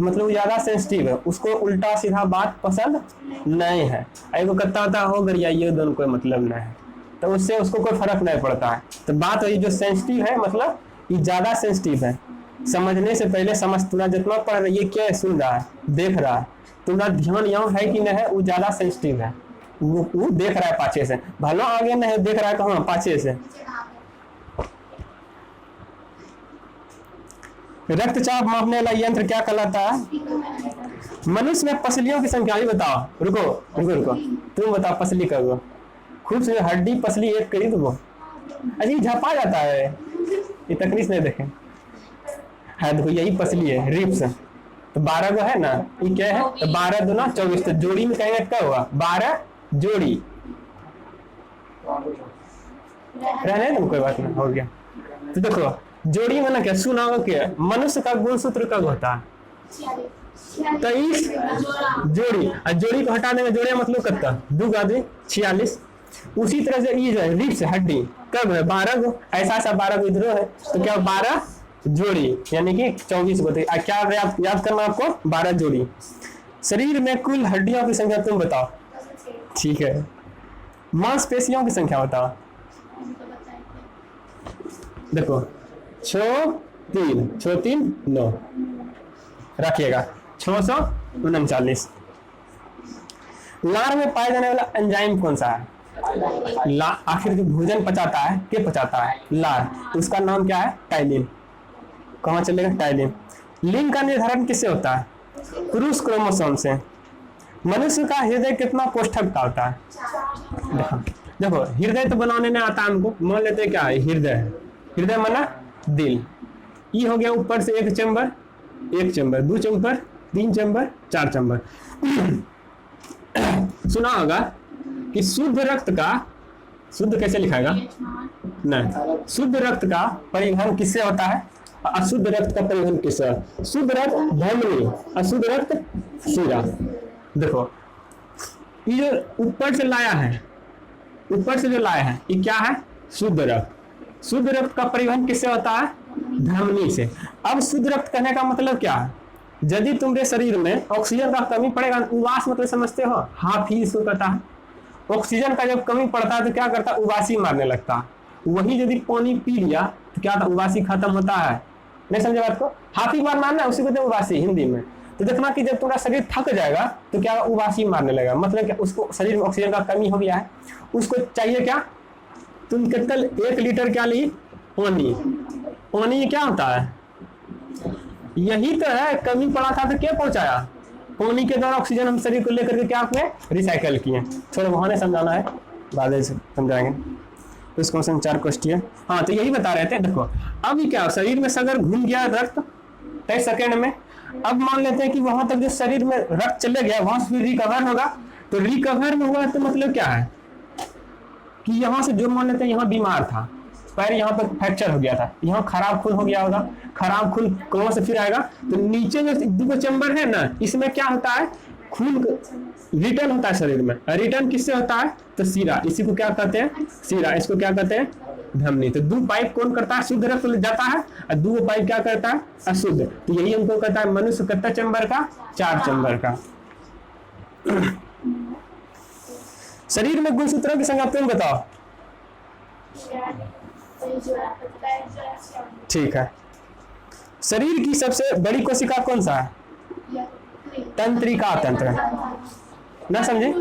मतलब ज्यादा सेंसिटिव है, उसको उल्टा सीधा बात पसंद नहीं है। एगो कहता होता हो गरिया ये दोनों कोई मतलब नहीं है, तो उससे उसको कोई फर्क नहीं पड़ता है। तो बात वही जो सेंसिटिव है, मतलब ये ज्यादा सेंसिटिव है। समझने से पहले समझ, तुम्हारा जितना पढ़ रही है, क्या सुन रहा है, देख रहा है, तुम्हारा ध्यान यहाँ है कि नहीं है, वो ज्यादा सेंसिटिव है। वो देख रहा है पाछे से, भला आगे नहीं देख रहा है कहाँ, पाछे से। रक्तचाप मापने वाला यंत्र क्या कहलाता है? मनुष्य में पसलियों की संख्या ही बताओ। रुको रुको रुको, तुम बताओ पसली का वो खूब से हड्डी पसली एक करी तो वो अजी झपा जाता है। ये तकनीक नहीं देखे है, देखो यही पसली है, रिप्स। तो 12 को है ना, ये क्या है? तो 12 दूना 24, तो जोड़ी में कहेंगे क्या हुआ? 12 जोड़ी। रहने दो, कोई बात नहीं, हो गया। तो देखो जोड़ी में ना क्या सुना हो, क्या मनुष्य का गुणसूत्र कब होता है? 23 जोड़ी। और जोड़ी को हटा देंगे, जोड़े मतलब कितना? 2 × 2 46। उसी तरह से ये जो है रिप्स हड्डी कब है? 12 को। ऐसा 12 को इधर है, तो क्या 12 जोड़ी, यानी कि 24 को। क्या याद करना आपको? 12 जोड़ी। शरीर में कुल हड्डियों की संख्या तुम बताओ। ठीक है, मांसपेशियों की संख्या बताओ। देखो 6 3 9 रखिएगा, 639। लार में पाया जाने वाला एंजाइम कौन सा है? आखिर जो भोजन पचाता है, क्या पचाता है? लार। उसका नाम क्या है? टाइलिन। कहाँ चलेगा? टाइलिन। लिंग का निर्धारण किससे होता है? पुरुष क्रोमोसोम से। मनुष्य का हृदय कितना कोष्ठक का होता है? देखो हृदय तो बनाने नहीं आता हमको, मान लेते क्या है? हृदय है। हृदय माना दिल। ये हो गया ऊपर से एक चैम्बर, 2 चैम्बर, 3 चैम्बर, 4 चैम्बर। सुना होगा कि शुद्ध रक्त का, शुद्ध कैसे लिखाएगा? नहीं, शुद्ध रक्त का परिवहन किससे होता है? अशुद्ध रक्त का परिवहन किससे? शुद्ध रक्त धमनी, अशुद्ध रक्त शिरा। देखो ये जो ऊपर से लाया है, ऊपर से जो लाया है, ये क्या है? शुद्ध रक्त। शुद्ध रक्त का परिवहन किससे होता है? धमनी से। अब शुद्ध रक्त कहने का मतलब क्या है? यदि तुम्हारे शरीर में ऑक्सीजन का कमी पड़ेगा, उबास मतलब समझते हो, हाफ ही इसको कहता है। ऑक्सीजन का जब कमी पड़ता है तो क्या करता है? उबासी मारने लगता है। वही यदि पानी पी लिया तो क्या था? उबासी खत्म होता है। नहीं समझे बात को? हाफ ही बार मारना, उसी को उबासी हिंदी में। तो देखना कि जब तुम्हारा शरीर थक जाएगा तो क्या उबासी मारने लगेगा, मतलब क्या? उसको शरीर में ऑक्सीजन का कमी हो गया है, उसको चाहिए क्या? तुम केवल 1 लीटर क्या ली? पानी। पानी क्या होता है? यही तो है, कमी पड़ा था तो क्या पहुंचाया? पानी के द्वारा ऑक्सीजन हम शरीर को लेकर के क्या आपने रिसाइकल किए। थोड़ा वहां समझाना है, बाद में समझाएंगे। तो इसको 4 क्वेश्चन। हाँ, तो यही बता रहे थे। देखो अब ये क्या, शरीर में अगर घूम गया रक्त 23 सेकेंड में, अब मान लेते हैं कि वहां तक जो शरीर में रक्त चले गया, वहां से फिर रिकवर होगा। तो रिकवर में हुआ तो मतलब क्या है कि यहाँ से जो मान लेते हैं यहाँ बीमार था, पैर यहाँ पर फ्रैक्चर हो गया था, यहाँ खराब खून हो गया होगा। खराब खून कहाँ से फिर आएगा? तो नीचे जो 2 चैम्बर है ना, इसमें क्या होता है? खून रिटर्न होता है शरीर में। रिटर्न किससे होता है? तो सीरा। इसी को क्या कहते हैं? सीरा। इसको क्या कहते हैं? धमनी। तो 2 पाइप कौन करता है? शुद्ध रक्त जाता है, और 2 पाइप क्या करता है? अशुद्ध। तो यही हमको कहता है मनुष्य कितना चैम्बर का? 4 चैम्बर का। शरीर में गुणसूत्रों की संख्या तुम बताओ। ठीक है। शरीर की सबसे बड़ी कोशिका कौन सा है? तंत्रिका तंत्र। ना समझे?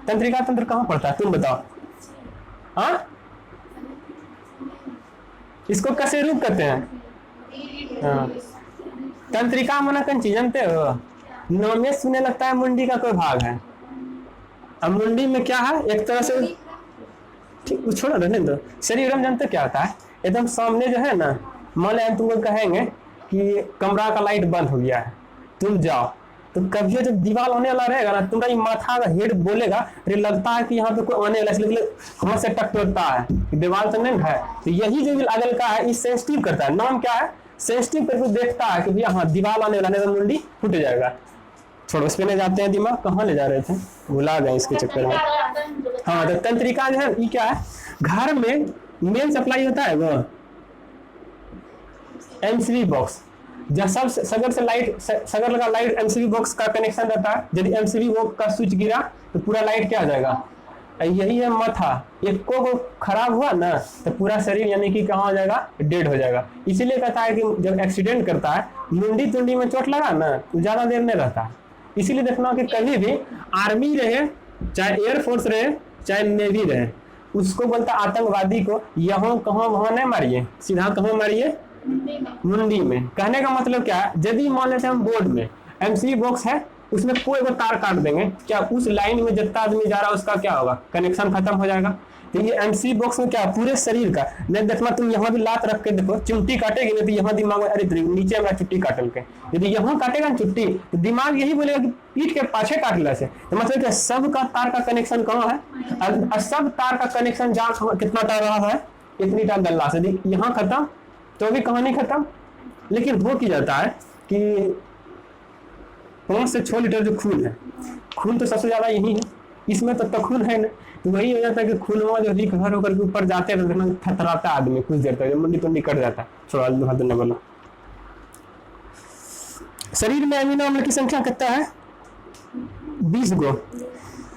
तंत्रिका तंत्र कहाँ पड़ता है तुम बताओ। हाँ, इसको कैसे रूप कहते हैं? हाँ, तंत्रिका मना कौन चीज जानते हो? नाम में सुने लगता है मुंडी का कोई भाग है। अब मुंडी में क्या है? एक तरह से ठीक, छोड़ो रहने दो। शरीर हम जानते क्या होता है? एकदम सामने जो है ना, मान लें तुमको कहेंगे कि कमरा का लाइट बंद हो गया है, तुम जाओ, तो कभी जब दीवार होने वाला रहेगा ना, तुम्हारा माथा का हेड बोलेगा अरे लगता है कि यहाँ पे कोई आने वाला, इसलिए हाथ से टकटोलता है कि दीवार तो नहीं है। तो यही जो अगल का है, इस सेंसिटिव करता है, नाम क्या है, सेंसिटिव करके देखता है कि भैया हाँ दीवार आने वाला, नहीं तो मुंडी फूट जाएगा। छोड़ो उस पे ले जाते हैं, दिमाग कहाँ ले जा रहे थे, भुला गए इसके चक्कर में। हाँ तो तंत्रिका जो है ये क्या है, घर में मेन सप्लाई होता है वो एमसीबी बॉक्स, जब सब सगर से लाइट, सगर लगा लाइट एमसीबी बॉक्स का कनेक्शन रहता है। यदि एमसीबी बॉक्स का स्विच गिरा तो पूरा लाइट क्या आ जाएगा, यही है माथा, एक को खराब हुआ ना तो पूरा शरीर यानी कि कहाँ हो जाएगा, डेड हो जाएगा। इसीलिए कहता है कि जब एक्सीडेंट करता है, मुंडी तुंडी में चोट लगा ना तो ज्यादा देर नहीं रहता। इसीलिए देखना कि कभी भी आर्मी रहे, चाहे एयरफोर्स रहे, चाहे नेवी रहे, उसको बोलता आतंकवादी को यहाँ कहाँ वहां नहीं मारिए, सीधा कहाँ मारिए, मुंडी में। कहने का मतलब क्या है, यदि मान लेते हम बोर्ड में एमसीबी बॉक्स है, उसमें कोई वो तार काट देंगे, क्या उस लाइन में जितना आदमी जा रहा है उसका क्या होगा, कनेक्शन खत्म हो जाएगा। तो ये एमसीबी बॉक्स में क्या, पूरे शरीर का नहीं देखना, तुम यहाँ भी लात रख के देखो, चिमटी काटेगी नहीं तो यहाँ दिमाग में अरे नीचे मेरा चुट्टी काटल के, यदि यहाँ काटेगा ना चुट्टी तो दिमाग यही बोलेगा कि पीठ के पाछे काटला से। तो मतलब क्या, सब का तार का कनेक्शन कहाँ है, और सब तार का कनेक्शन जहाँ कितना तार रहा है, इतनी तार डल्ला से, यहाँ खत्म तो भी कहानी खत्म। लेकिन वो की जाता है कि 5 से 6 लीटर जो खून है, खून तो सबसे ज्यादा यही है, इसमें तब तक खून है ना, तो वही हो जाता है कि खून में जो रिकवर होकर के ऊपर जाते हैं तो थरथराता है आदमी कुछ देर तक, मुंडी तुंडी कट जाता है। थोड़ा हाथ न बोलो। शरीर में अमीनो अम्ल की संख्या कितना है, 20 गो।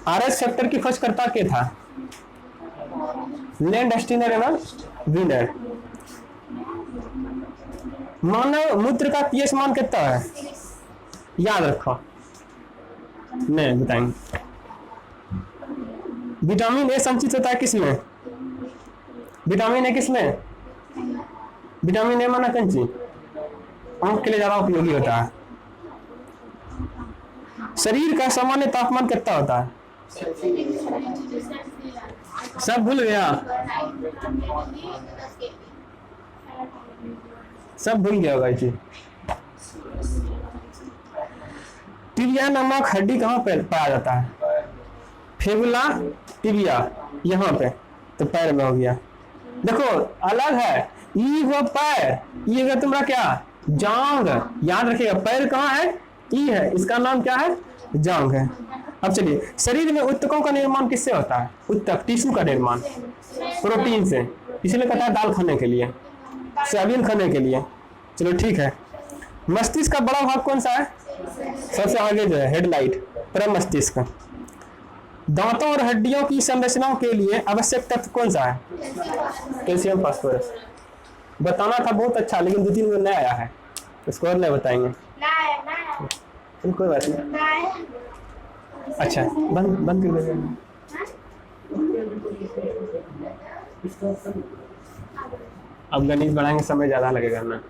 आरएस फैक्टर की खोज करता के था, लैंड स्टीनर है ना, विनर। मानव मूत्र का पीएच मान कितना है, याद रखो, नहीं बताएंगे। विटामिन ए संचित होता है किसमें, विटामिन ए किसमें, विटामिन ए माना कौन चीज, आंख के लिए ज्यादा उपयोगी होता है। शरीर का सामान्य तापमान कितना होता है, सब भूल गया, सब भूल गया होगा ये चीज। टिबिया नामक हड्डी कहाँ पे पाया जाता है, फेबुला टिबिया, यहाँ पे, तो पैर में हो गया। देखो अलग है, ई हुआ पैर, ई है तुम्हारा क्या, जांग, याद रखिएगा, पैर कहाँ है, ई है, इसका नाम क्या है, जांग है। अब चलिए, शरीर में ऊतकों का निर्माण किससे होता है, ऊतक टिश्यू का निर्माण प्रोटीन से, इसलिए कहता है दाल खाने के लिए, सोयाबीन खाने के लिए। चलो ठीक है। मस्तिष्क का बड़ा भाग कौन सा है, सबसे आगे जो है हेडलाइट, प्रमस्तिष्क। दांतों और हड्डियों की संरचनाओं के लिए आवश्यक तत्व कौन सा है, कैल्शियम फास्फोरस। बताना था बहुत अच्छा, लेकिन 2-3 में नहीं आया है, इसको और नहीं बताएंगे, कोई बात नहीं। अच्छा बंद कर देंगे। अब गणित बढ़ाएंगे, समय ज्यादा लगेगा ना।